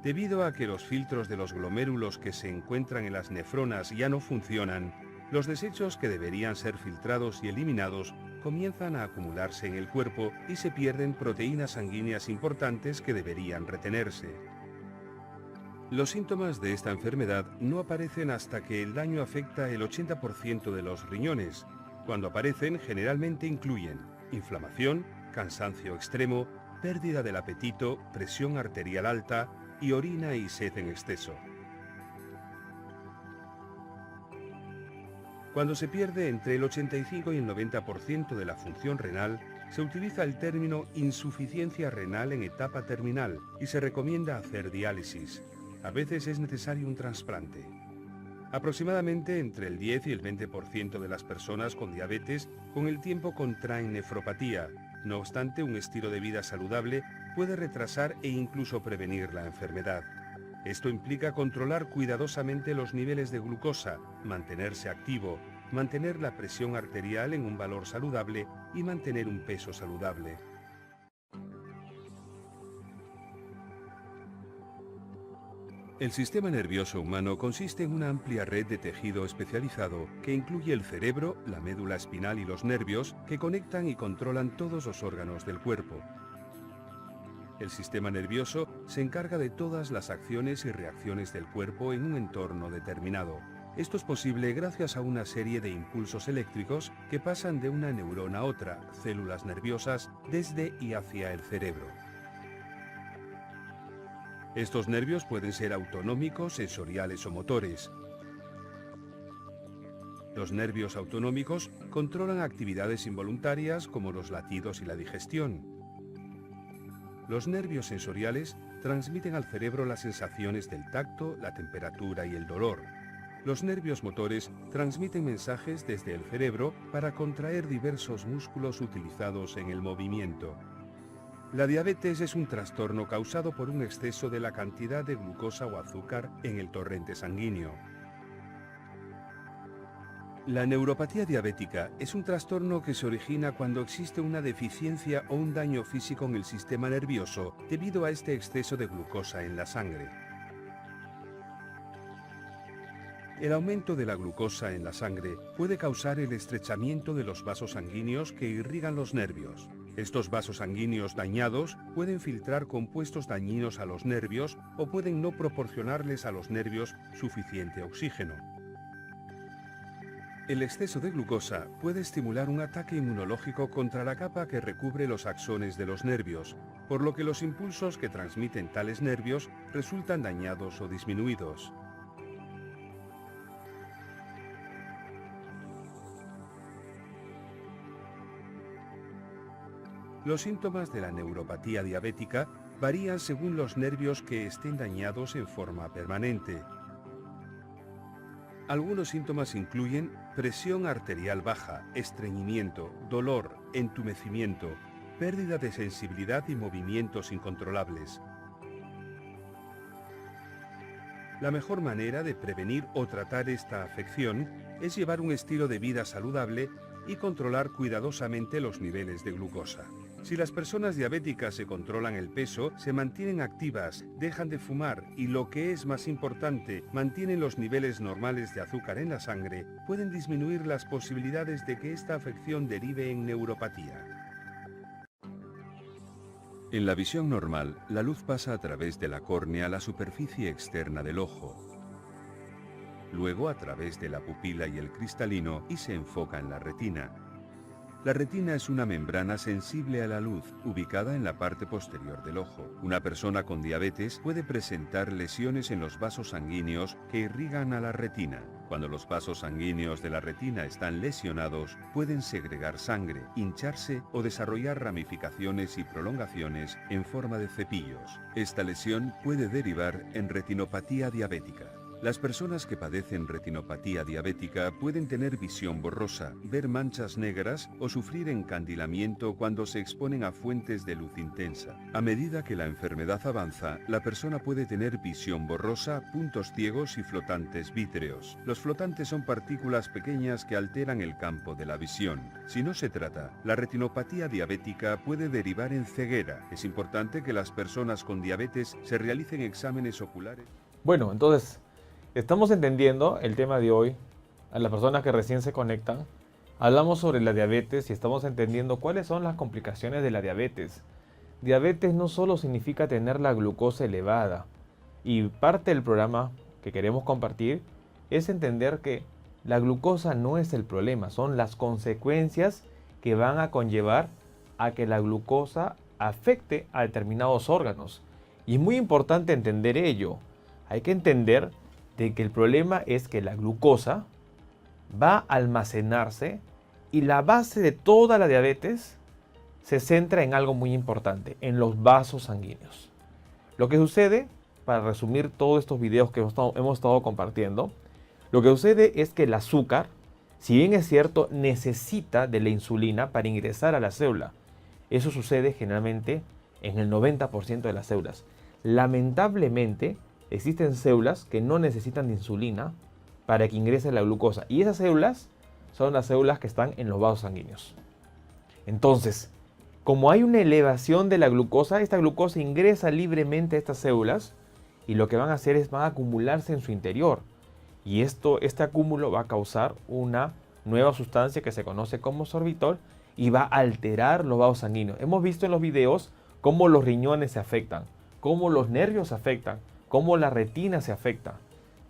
Debido a que los filtros de los glomérulos que se encuentran en las nefronas ya no funcionan, los desechos que deberían ser filtrados y eliminados comienzan a acumularse en el cuerpo y se pierden proteínas sanguíneas importantes que deberían retenerse. Los síntomas de esta enfermedad no aparecen hasta que el daño afecta el 80% de los riñones, Cuando aparecen, generalmente incluyen inflamación, cansancio extremo, pérdida del apetito, presión arterial alta y orina y sed en exceso. Cuando se pierde entre el 85 y el 90% de la función renal, se utiliza el término insuficiencia renal en etapa terminal y se recomienda hacer diálisis. A veces es necesario un trasplante. Aproximadamente entre el 10 y el 20% de las personas con diabetes con el tiempo contraen nefropatía. No obstante, un estilo de vida saludable puede retrasar e incluso prevenir la enfermedad. Esto implica controlar cuidadosamente los niveles de glucosa, mantenerse activo, mantener la presión arterial en un valor saludable y mantener un peso saludable. El sistema nervioso humano consiste en una amplia red de tejido especializado que incluye el cerebro, la médula espinal y los nervios que conectan y controlan todos los órganos del cuerpo. El sistema nervioso se encarga de todas las acciones y reacciones del cuerpo en un entorno determinado. Esto es posible gracias a una serie de impulsos eléctricos que pasan de una neurona a otra, células nerviosas, desde y hacia el cerebro. Estos nervios pueden ser autonómicos, sensoriales o motores. Los nervios autonómicos controlan actividades involuntarias como los latidos y la digestión. Los nervios sensoriales transmiten al cerebro las sensaciones del tacto, la temperatura y el dolor. Los nervios motores transmiten mensajes desde el cerebro para contraer diversos músculos utilizados en el movimiento. La diabetes es un trastorno causado por un exceso de la cantidad de glucosa o azúcar en el torrente sanguíneo. La neuropatía diabética es un trastorno que se origina cuando existe una deficiencia o un daño físico en el sistema nervioso debido a este exceso de glucosa en la sangre. El aumento de la glucosa en la sangre puede causar el estrechamiento de los vasos sanguíneos que irrigan los nervios. Estos vasos sanguíneos dañados pueden filtrar compuestos dañinos a los nervios o pueden no proporcionarles a los nervios suficiente oxígeno. El exceso de glucosa puede estimular un ataque inmunológico contra la capa que recubre los axones de los nervios, por lo que los impulsos que transmiten tales nervios resultan dañados o disminuidos. Los síntomas de la neuropatía diabética varían según los nervios que estén dañados en forma permanente. Algunos síntomas incluyen presión arterial baja, estreñimiento, dolor, entumecimiento, pérdida de sensibilidad y movimientos incontrolables. La mejor manera de prevenir o tratar esta afección es llevar un estilo de vida saludable y controlar cuidadosamente los niveles de glucosa. Si las personas diabéticas se controlan el peso, se mantienen activas, dejan de fumar y, lo que es más importante, mantienen los niveles normales de azúcar en la sangre, pueden disminuir las posibilidades de que esta afección derive en neuropatía. En la visión normal, la luz pasa a través de la córnea a la superficie externa del ojo, luego a través de la pupila y el cristalino y se enfoca en la retina. La retina es una membrana sensible a la luz, ubicada en la parte posterior del ojo. Una persona con diabetes puede presentar lesiones en los vasos sanguíneos que irrigan a la retina. Cuando los vasos sanguíneos de la retina están lesionados, pueden segregar sangre, hincharse o desarrollar ramificaciones y prolongaciones en forma de cepillos. Esta lesión puede derivar en retinopatía diabética. Las personas que padecen retinopatía diabética pueden tener visión borrosa, ver manchas negras o sufrir encandilamiento cuando se exponen a fuentes de luz intensa. A medida que la enfermedad avanza, la persona puede tener visión borrosa, puntos ciegos y flotantes vítreos. Los flotantes son partículas pequeñas que alteran el campo de la visión. Si no se trata, la retinopatía diabética puede derivar en ceguera. Es importante que las personas con diabetes se realicen exámenes oculares. Bueno, entonces, estamos entendiendo el tema de hoy. A las personas que recién se conectan, hablamos sobre la diabetes y estamos entendiendo cuáles son las complicaciones de la diabetes. Diabetes no solo significa tener la glucosa elevada, y parte del programa que queremos compartir es entender que La glucosa no es el problema, son las consecuencias que van a conllevar a que la glucosa afecte a determinados órganos. Y es muy importante entender ello. Hay que entender de que el problema es que la glucosa va a almacenarse y la base de toda la diabetes se centra en algo muy importante, en los vasos sanguíneos. Lo que sucede, para resumir todos estos videos que hemos estado compartiendo, lo que sucede es que el azúcar, si bien es cierto, necesita de la insulina para ingresar a la célula. Eso sucede generalmente en el 90% de las células. Lamentablemente, existen células que no necesitan de insulina para que ingrese la glucosa. Y esas células son las células que están en los vasos sanguíneos. Entonces, como hay una elevación de la glucosa, esta glucosa ingresa libremente a estas células y lo que van a hacer es van a acumularse en su interior. Y este acúmulo va a causar una nueva sustancia que se conoce como sorbitol y va a alterar los vasos sanguíneos. Hemos visto en los videos cómo los riñones se afectan, cómo los nervios se afectan, cómo la retina se afecta.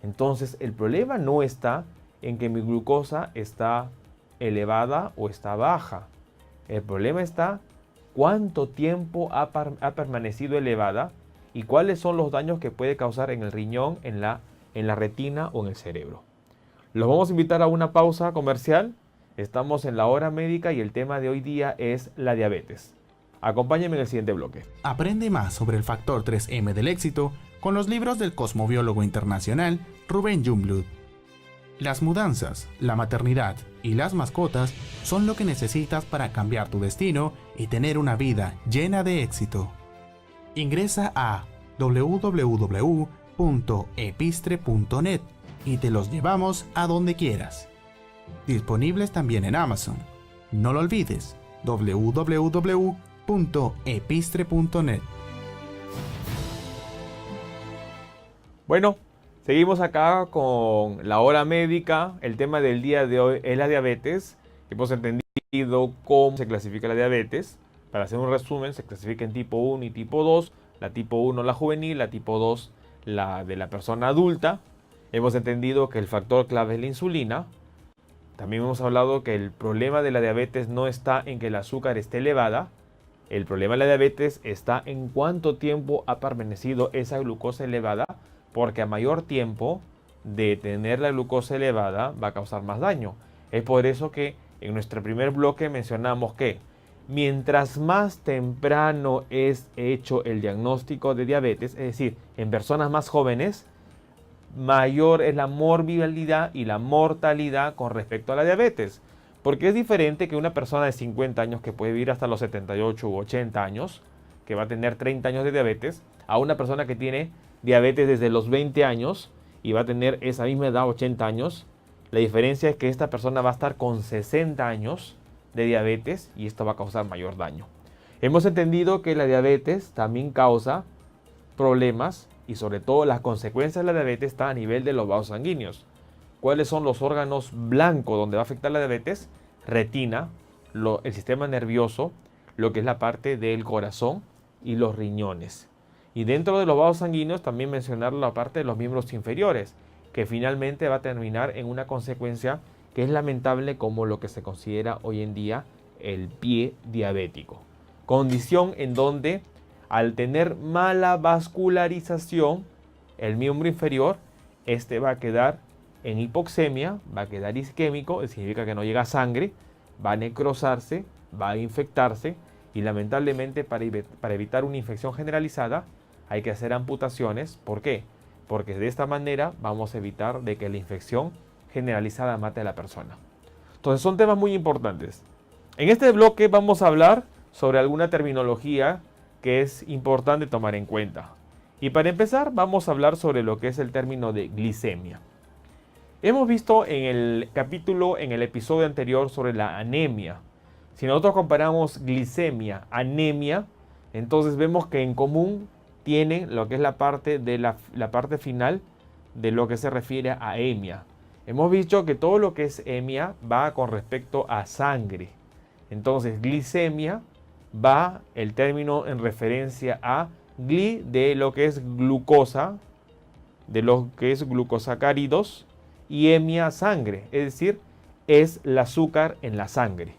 Entonces, el problema no está en que mi glucosa está elevada o está baja. El problema está cuánto tiempo ha permanecido elevada y cuáles son los daños que puede causar en el riñón, en la retina o en el cerebro. Los vamos a invitar a una pausa comercial. Estamos en la hora médica y el tema de hoy día es la diabetes. Acompáñenme en el siguiente bloque. Aprende más sobre el factor 3M del éxito con los libros del cosmobiólogo internacional Ruben Jungblut. Las mudanzas, la maternidad y las mascotas son lo que necesitas para cambiar tu destino y tener una vida llena de éxito. Ingresa a www.epistre.net y te los llevamos a donde quieras. Disponibles también en Amazon. No lo olvides, www.epistre.net. Bueno, seguimos acá con la hora médica. El tema del día de hoy es la diabetes. Hemos entendido cómo se clasifica la diabetes. Para hacer un resumen, se clasifica en tipo 1 y tipo 2. La tipo 1 la juvenil, la tipo 2 la de la persona adulta. Hemos entendido que el factor clave es la insulina. También hemos hablado que el problema de la diabetes no está en que el azúcar esté elevada. El problema de la diabetes está en cuánto tiempo ha permanecido esa glucosa elevada, porque a mayor tiempo de tener la glucosa elevada va a causar más daño. Es por eso que en nuestro primer bloque mencionamos que mientras más temprano es hecho el diagnóstico de diabetes, es decir, en personas más jóvenes, mayor es la morbilidad y la mortalidad con respecto a la diabetes. Porque es diferente que una persona de 50 años que puede vivir hasta los 78 u 80 años, que va a tener 30 años de diabetes, a una persona que tiene diabetes desde los 20 años y va a tener esa misma edad, 80 años. La diferencia es que esta persona va a estar con 60 años de diabetes y esto va a causar mayor daño. Hemos entendido que la diabetes también causa problemas y sobre todo las consecuencias de la diabetes están a nivel de los vasos sanguíneos. ¿Cuáles son los órganos blancos donde va a afectar la diabetes? Retina, el sistema nervioso, lo que es la parte del corazón y los riñones. Y dentro de los vasos sanguíneos también mencionar la parte de los miembros inferiores, que finalmente va a terminar en una consecuencia que es lamentable como lo que se considera hoy en día el pie diabético. Condición en donde al tener mala vascularización, el miembro inferior, va a quedar en hipoxemia, va a quedar isquémico, significa que no llega sangre, va a necrosarse, va a infectarse y lamentablemente para evitar una infección generalizada hay que hacer amputaciones. ¿Por qué? Porque de esta manera vamos a evitar de que la infección generalizada mate a la persona. Entonces son temas muy importantes. En este bloque vamos a hablar sobre alguna terminología que es importante tomar en cuenta. Y para empezar vamos a hablar sobre lo que es el término de glicemia. Hemos visto en el episodio anterior sobre la anemia. Si nosotros comparamos glicemia, anemia, entonces vemos que en común tienen lo que es la parte final de lo que se refiere a emia. Hemos visto que todo lo que es emia va con respecto a sangre. Entonces, glicemia va el término en referencia a gli de lo que es glucosa, de lo que es glucosacáridos, y emia sangre, es decir, es el azúcar en la sangre.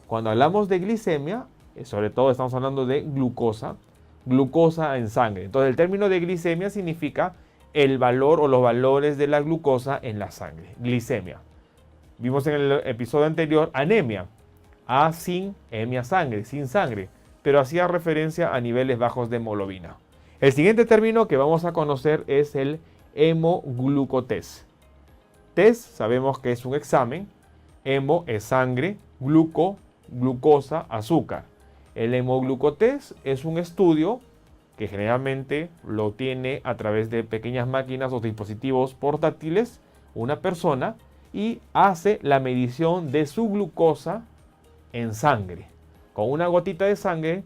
Cuando hablamos de glicemia, sobre todo estamos hablando de glucosa en sangre. Entonces el término de glicemia significa el valor o los valores de la glucosa en la sangre, glicemia. Vimos en el episodio anterior anemia, A sin emia sangre, sin sangre, pero hacía referencia a niveles bajos de hemoglobina. El siguiente término que vamos a conocer es el hemoglucotest. Test sabemos que es un examen, hemo es sangre, glucosa, azúcar. El hemoglucotest es un estudio que generalmente lo tiene a través de pequeñas máquinas o dispositivos portátiles una persona y hace la medición de su glucosa en sangre. Con una gotita de sangre,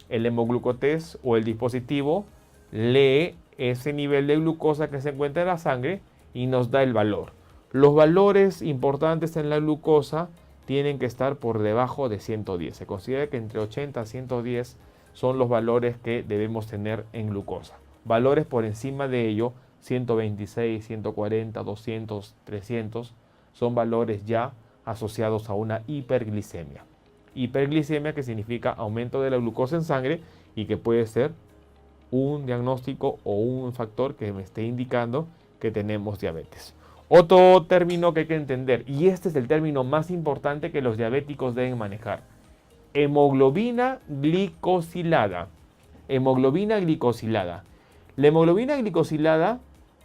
el hemoglucotest o el dispositivo lee ese nivel de glucosa que se encuentra en la sangre y nos da el valor. Los valores importantes en la glucosa tienen que estar por debajo de 110. Se considera que entre 80 y 110 son los valores que debemos tener en glucosa. Valores por encima de ello, 126, 140, 200, 300, son valores ya asociados a una hiperglicemia. Hiperglicemia que significa aumento de la glucosa en sangre y que puede ser un diagnóstico o un factor que me esté indicando que tenemos diabetes. Otro término que hay que entender, y este es el término más importante que los diabéticos deben manejar: hemoglobina glicosilada. Hemoglobina glicosilada. La hemoglobina glicosilada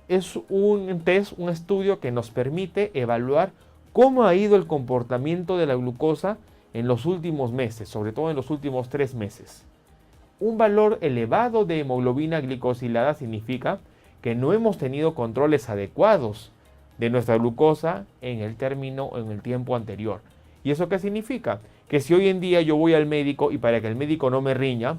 es un test, un estudio que nos permite evaluar cómo ha ido el comportamiento de la glucosa en los últimos meses, sobre todo en los últimos 3 meses. Un valor elevado de hemoglobina glicosilada significa que no hemos tenido controles adecuados de nuestra glucosa en el tiempo anterior. ¿Y eso qué significa? Que si hoy en día yo voy al médico y para que el médico no me riña,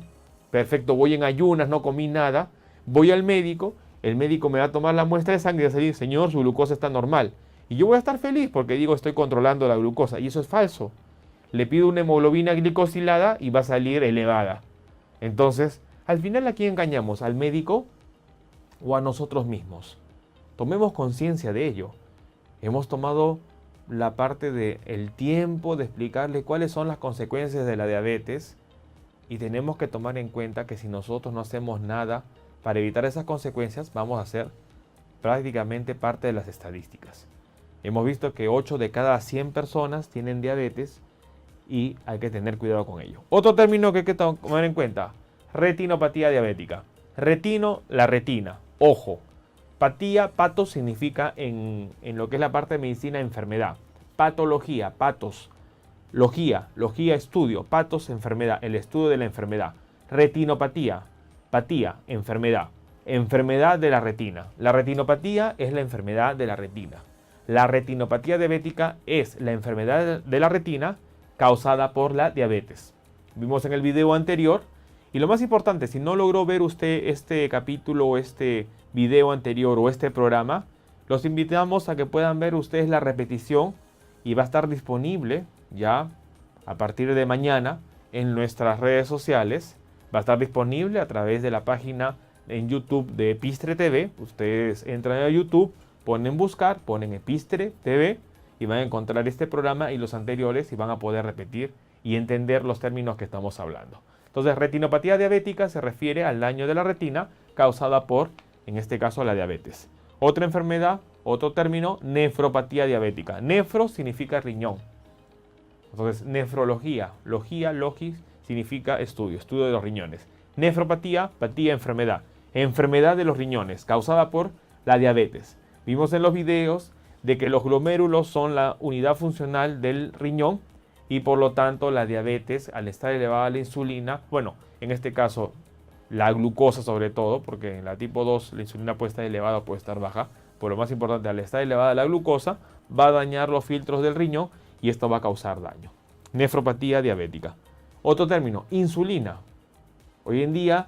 perfecto, voy en ayunas, no comí nada, voy al médico, el médico me va a tomar la muestra de sangre y va a decir, señor, su glucosa está normal. Y yo voy a estar feliz porque digo, estoy controlando la glucosa. Y eso es falso. Le pido una hemoglobina glicosilada y va a salir elevada. Entonces, al final, ¿a quién engañamos? ¿Al médico o a nosotros mismos? Tomemos conciencia de ello. Hemos tomado la parte del tiempo de explicarle cuáles son las consecuencias de la diabetes y tenemos que tomar en cuenta que si nosotros no hacemos nada para evitar esas consecuencias, vamos a ser prácticamente parte de las estadísticas. Hemos visto que 8 de cada 100 personas tienen diabetes y hay que tener cuidado con ello. Otro término que hay que tomar en cuenta: retinopatía diabética. Retino, la retina, ojo. Patía, patos significa en lo que es la parte de medicina enfermedad. Patología, patos. Logía, estudio. Patos, enfermedad, el estudio de la enfermedad. Retinopatía, patía, enfermedad. Enfermedad de la retina. La retinopatía es la enfermedad de la retina. La retinopatía diabética es la enfermedad de la retina causada por la diabetes. Vimos en el video anterior. Y lo más importante, si no logró ver usted este capítulo o este video anterior o este programa, los invitamos a que puedan ver ustedes la repetición y va a estar disponible ya a partir de mañana en nuestras redes sociales. Va a estar disponible a través de la página en YouTube de Epistre TV. Ustedes entran a YouTube, ponen buscar, ponen Epistre TV y van a encontrar este programa y los anteriores y van a poder repetir y entender los términos que estamos hablando. Entonces, retinopatía diabética se refiere al daño de la retina causada por, en este caso, la diabetes. Otra enfermedad, otro término, nefropatía diabética. Nefro significa riñón. Entonces, nefrología, logis significa estudio de los riñones. Nefropatía, patía, enfermedad. Enfermedad de los riñones causada por la diabetes. Vimos en los videos de que los glomérulos son la unidad funcional del riñón y por lo tanto la diabetes, al estar elevada la insulina, bueno, en este caso la glucosa sobre todo, porque en la tipo 2 la insulina puede estar elevada o puede estar baja, pero lo más importante, al estar elevada la glucosa, va a dañar los filtros del riñón y esto va a causar daño. Nefropatía diabética. Otro término, insulina. Hoy en día,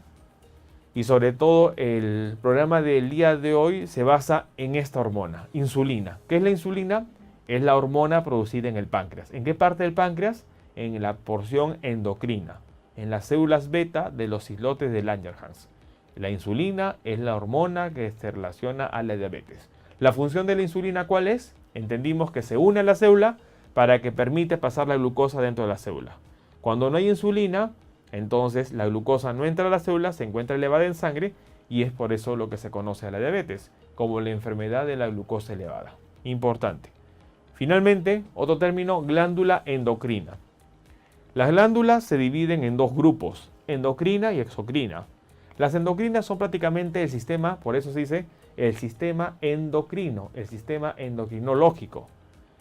y sobre todo el programa del día de hoy se basa en esta hormona, insulina. ¿Qué es la insulina? Es la hormona producida en el páncreas. ¿En qué parte del páncreas? En la porción endocrina, en las células beta de los islotes de Langerhans. La insulina es la hormona que se relaciona a la diabetes. ¿La función de la insulina cuál es? Entendimos que se une a la célula para que permite pasar la glucosa dentro de la célula. Cuando no hay insulina, entonces la glucosa no entra a la célula, se encuentra elevada en sangre y es por eso lo que se conoce a la diabetes, como la enfermedad de la glucosa elevada. Importante. Finalmente, otro término, glándula endocrina. Las glándulas se dividen en dos grupos, endocrina y exocrina. Las endocrinas son prácticamente el sistema, por eso se dice el sistema endocrino, el sistema endocrinológico,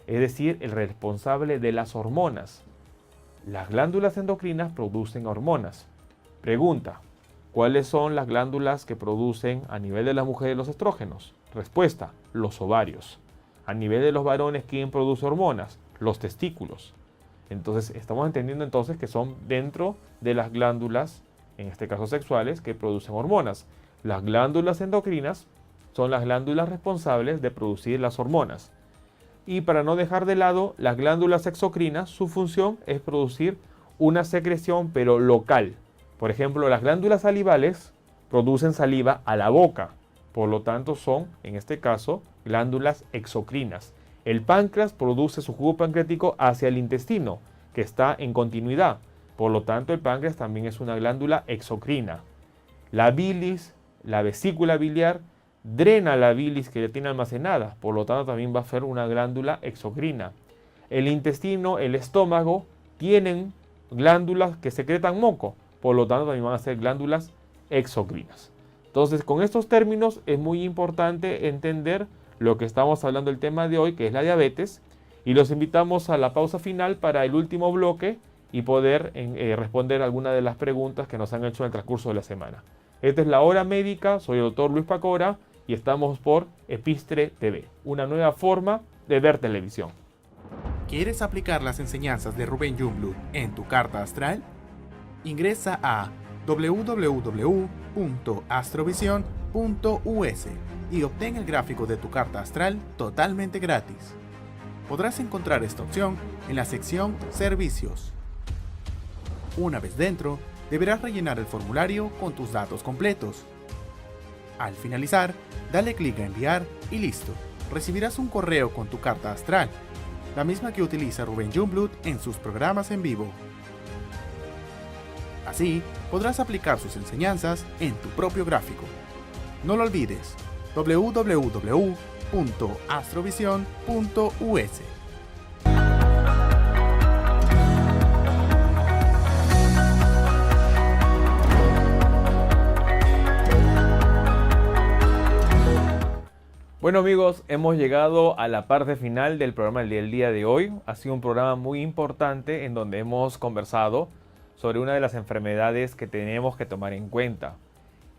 es decir, el responsable de las hormonas. Las glándulas endocrinas producen hormonas. Pregunta, ¿cuáles son las glándulas que producen a nivel de las mujeres los estrógenos? Respuesta, los ovarios. A nivel de los varones, ¿quién produce hormonas? Los testículos. Entonces, estamos entendiendo entonces que son dentro de las glándulas, en este caso sexuales, que producen hormonas. Las glándulas endocrinas son las glándulas responsables de producir las hormonas. Y para no dejar de lado las glándulas exocrinas, su función es producir una secreción pero local. Por ejemplo, las glándulas salivales producen saliva a la boca. Por lo tanto, son, en este caso, glándulas exocrinas. El páncreas produce su jugo pancreático hacia el intestino, que está en continuidad. Por lo tanto, el páncreas también es una glándula exocrina. La bilis, la vesícula biliar, drena la bilis que ya tiene almacenada. Por lo tanto, también va a ser una glándula exocrina. El intestino, el estómago, tienen glándulas que secretan moco. Por lo tanto, también van a ser glándulas exocrinas. Entonces, con estos términos es muy importante entender lo que estamos hablando del tema de hoy, que es la diabetes, y los invitamos a la pausa final para el último bloque y poder responder algunas de las preguntas que nos han hecho en el transcurso de la semana. Esta es la Hora Médica, soy el doctor Luis Pacora y estamos por Epistre TV, una nueva forma de ver televisión. ¿Quieres aplicar las enseñanzas de Rubén Jungblut en tu carta astral? Ingresa a www.astrovision.us y obtén el gráfico de tu carta astral totalmente gratis. Podrás encontrar esta opción en la sección Servicios. Una vez dentro, deberás rellenar el formulario con tus datos completos. Al finalizar, dale clic a enviar y listo. Recibirás un correo con tu carta astral, la misma que utiliza Rubén Jungblut en sus programas en vivo. Así, podrás aplicar sus enseñanzas en tu propio gráfico. No lo olvides, www.astrovision.us. Bueno amigos, hemos llegado a la parte final del programa del día de hoy. Ha sido un programa muy importante en donde hemos conversado sobre una de las enfermedades que tenemos que tomar en cuenta,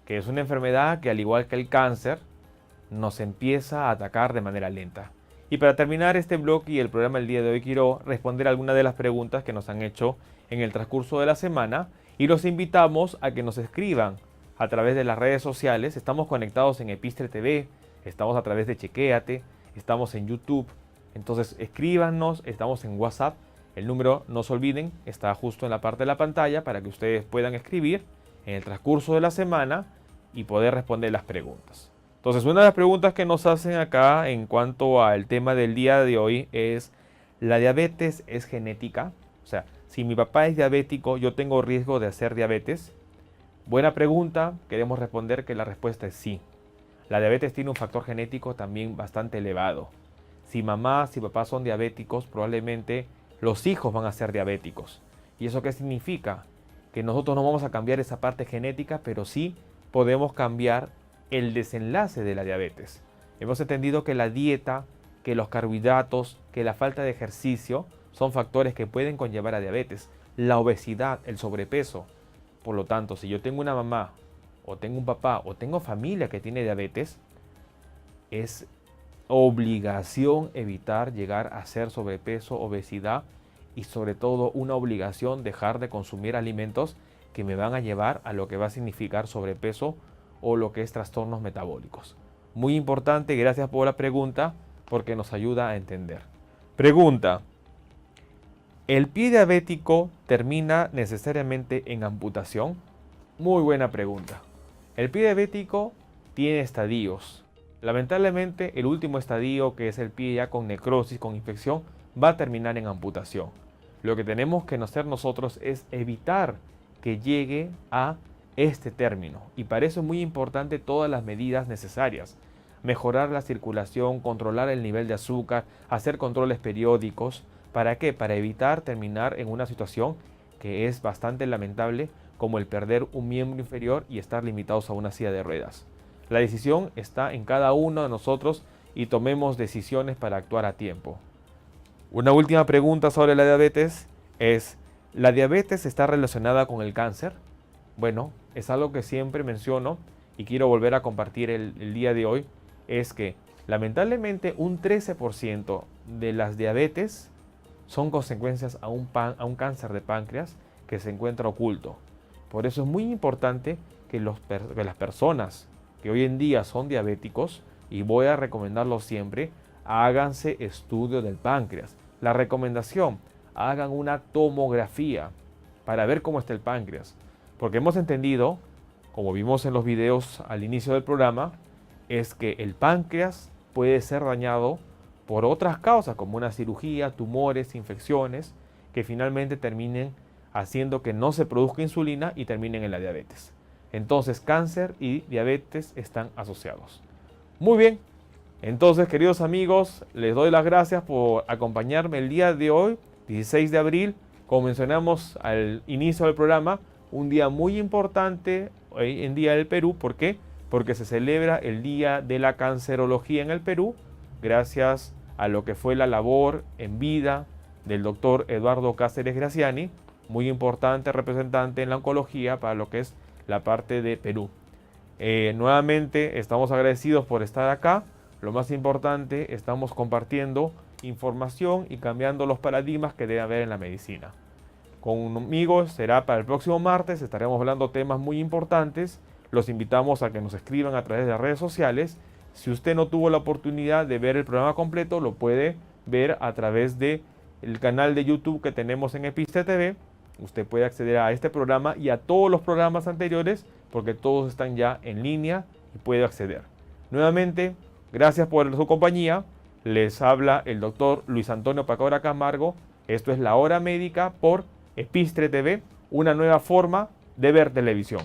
que es una enfermedad que, al igual que el cáncer, nos empieza a atacar de manera lenta. Y para terminar este bloque y el programa del día de hoy, quiero responder algunas de las preguntas que nos han hecho en el transcurso de la semana y los invitamos a que nos escriban a través de las redes sociales. Estamos conectados en Epistre TV, estamos a través de Chequéate, estamos en YouTube. Entonces escríbanos, estamos en WhatsApp. El número, no se olviden, está justo en la parte de la pantalla para que ustedes puedan escribir en el transcurso de la semana y poder responder las preguntas. Entonces, una de las preguntas que nos hacen acá en cuanto al tema del día de hoy es: ¿la diabetes es genética? O sea, si mi papá es diabético, ¿yo tengo riesgo de hacer diabetes? Buena pregunta, queremos responder que la respuesta es sí. La diabetes tiene un factor genético también bastante elevado. Si mamá, si papá son diabéticos, probablemente los hijos van a ser diabéticos. ¿Y eso qué significa? Que nosotros no vamos a cambiar esa parte genética, pero sí podemos cambiar el desenlace de la diabetes. Hemos entendido que la dieta, que los carbohidratos, que la falta de ejercicio son factores que pueden conllevar a diabetes. La obesidad, el sobrepeso. Por lo tanto, si yo tengo una mamá, o tengo un papá, o tengo familia que tiene diabetes, es obligación evitar llegar a ser sobrepeso, obesidad y sobre todo una obligación dejar de consumir alimentos que me van a llevar a lo que va a significar sobrepeso o lo que es trastornos metabólicos. Muy importante, gracias por la pregunta porque nos ayuda a entender. Pregunta: ¿el pie diabético termina necesariamente en amputación? Muy buena pregunta. El pie diabético tiene estadios. Lamentablemente, el último estadio, que es el pie ya con necrosis, con infección, va a terminar en amputación. Lo que tenemos que hacer nosotros es evitar que llegue a este término. Y para eso es muy importante todas las medidas necesarias. Mejorar la circulación, controlar el nivel de azúcar, hacer controles periódicos. ¿Para qué? Para evitar terminar en una situación que es bastante lamentable, como el perder un miembro inferior y estar limitados a una silla de ruedas. La decisión está en cada uno de nosotros y tomemos decisiones para actuar a tiempo. Una última pregunta sobre la diabetes es, ¿la diabetes está relacionada con el cáncer? Bueno, es algo que siempre menciono y quiero volver a compartir el día de hoy, es que lamentablemente un 13% de las diabetes son consecuencias a un cáncer de páncreas que se encuentra oculto. Por eso es muy importante que las personas que hoy en día son diabéticos, y voy a recomendarlo siempre, háganse estudio del páncreas. La recomendación, hagan una tomografía para ver cómo está el páncreas. Porque hemos entendido, como vimos en los videos al inicio del programa, es que el páncreas puede ser dañado por otras causas como una cirugía, tumores, infecciones, que finalmente terminen haciendo que no se produzca insulina y terminen en la diabetes. Entonces, cáncer y diabetes están asociados. Muy bien, entonces, queridos amigos, les doy las gracias por acompañarme el día de hoy, 16 de abril, como mencionamos al inicio del programa, un día muy importante hoy en día del Perú. ¿Por qué? Porque se celebra el Día de la Cancerología en el Perú, gracias a lo que fue la labor en vida del doctor Eduardo Cáceres Graciani, muy importante representante en la oncología para lo que es la parte de Perú. Nuevamente estamos agradecidos por estar acá. Lo más importante, estamos compartiendo información y cambiando los paradigmas que debe haber en la medicina. Conmigo será para el próximo martes, estaremos hablando temas muy importantes. Los invitamos a que nos escriban a través de las redes sociales. Si usted no tuvo la oportunidad de ver el programa completo, lo puede ver a través del canal de YouTube que tenemos en Epistre TV. Usted puede acceder a este programa y a todos los programas anteriores, porque todos están ya en línea y puede acceder. Nuevamente, gracias por su compañía. Les habla el doctor Luis Antonio Pacora Camargo. Esto es La Hora Médica por Epistre TV, una nueva forma de ver televisión.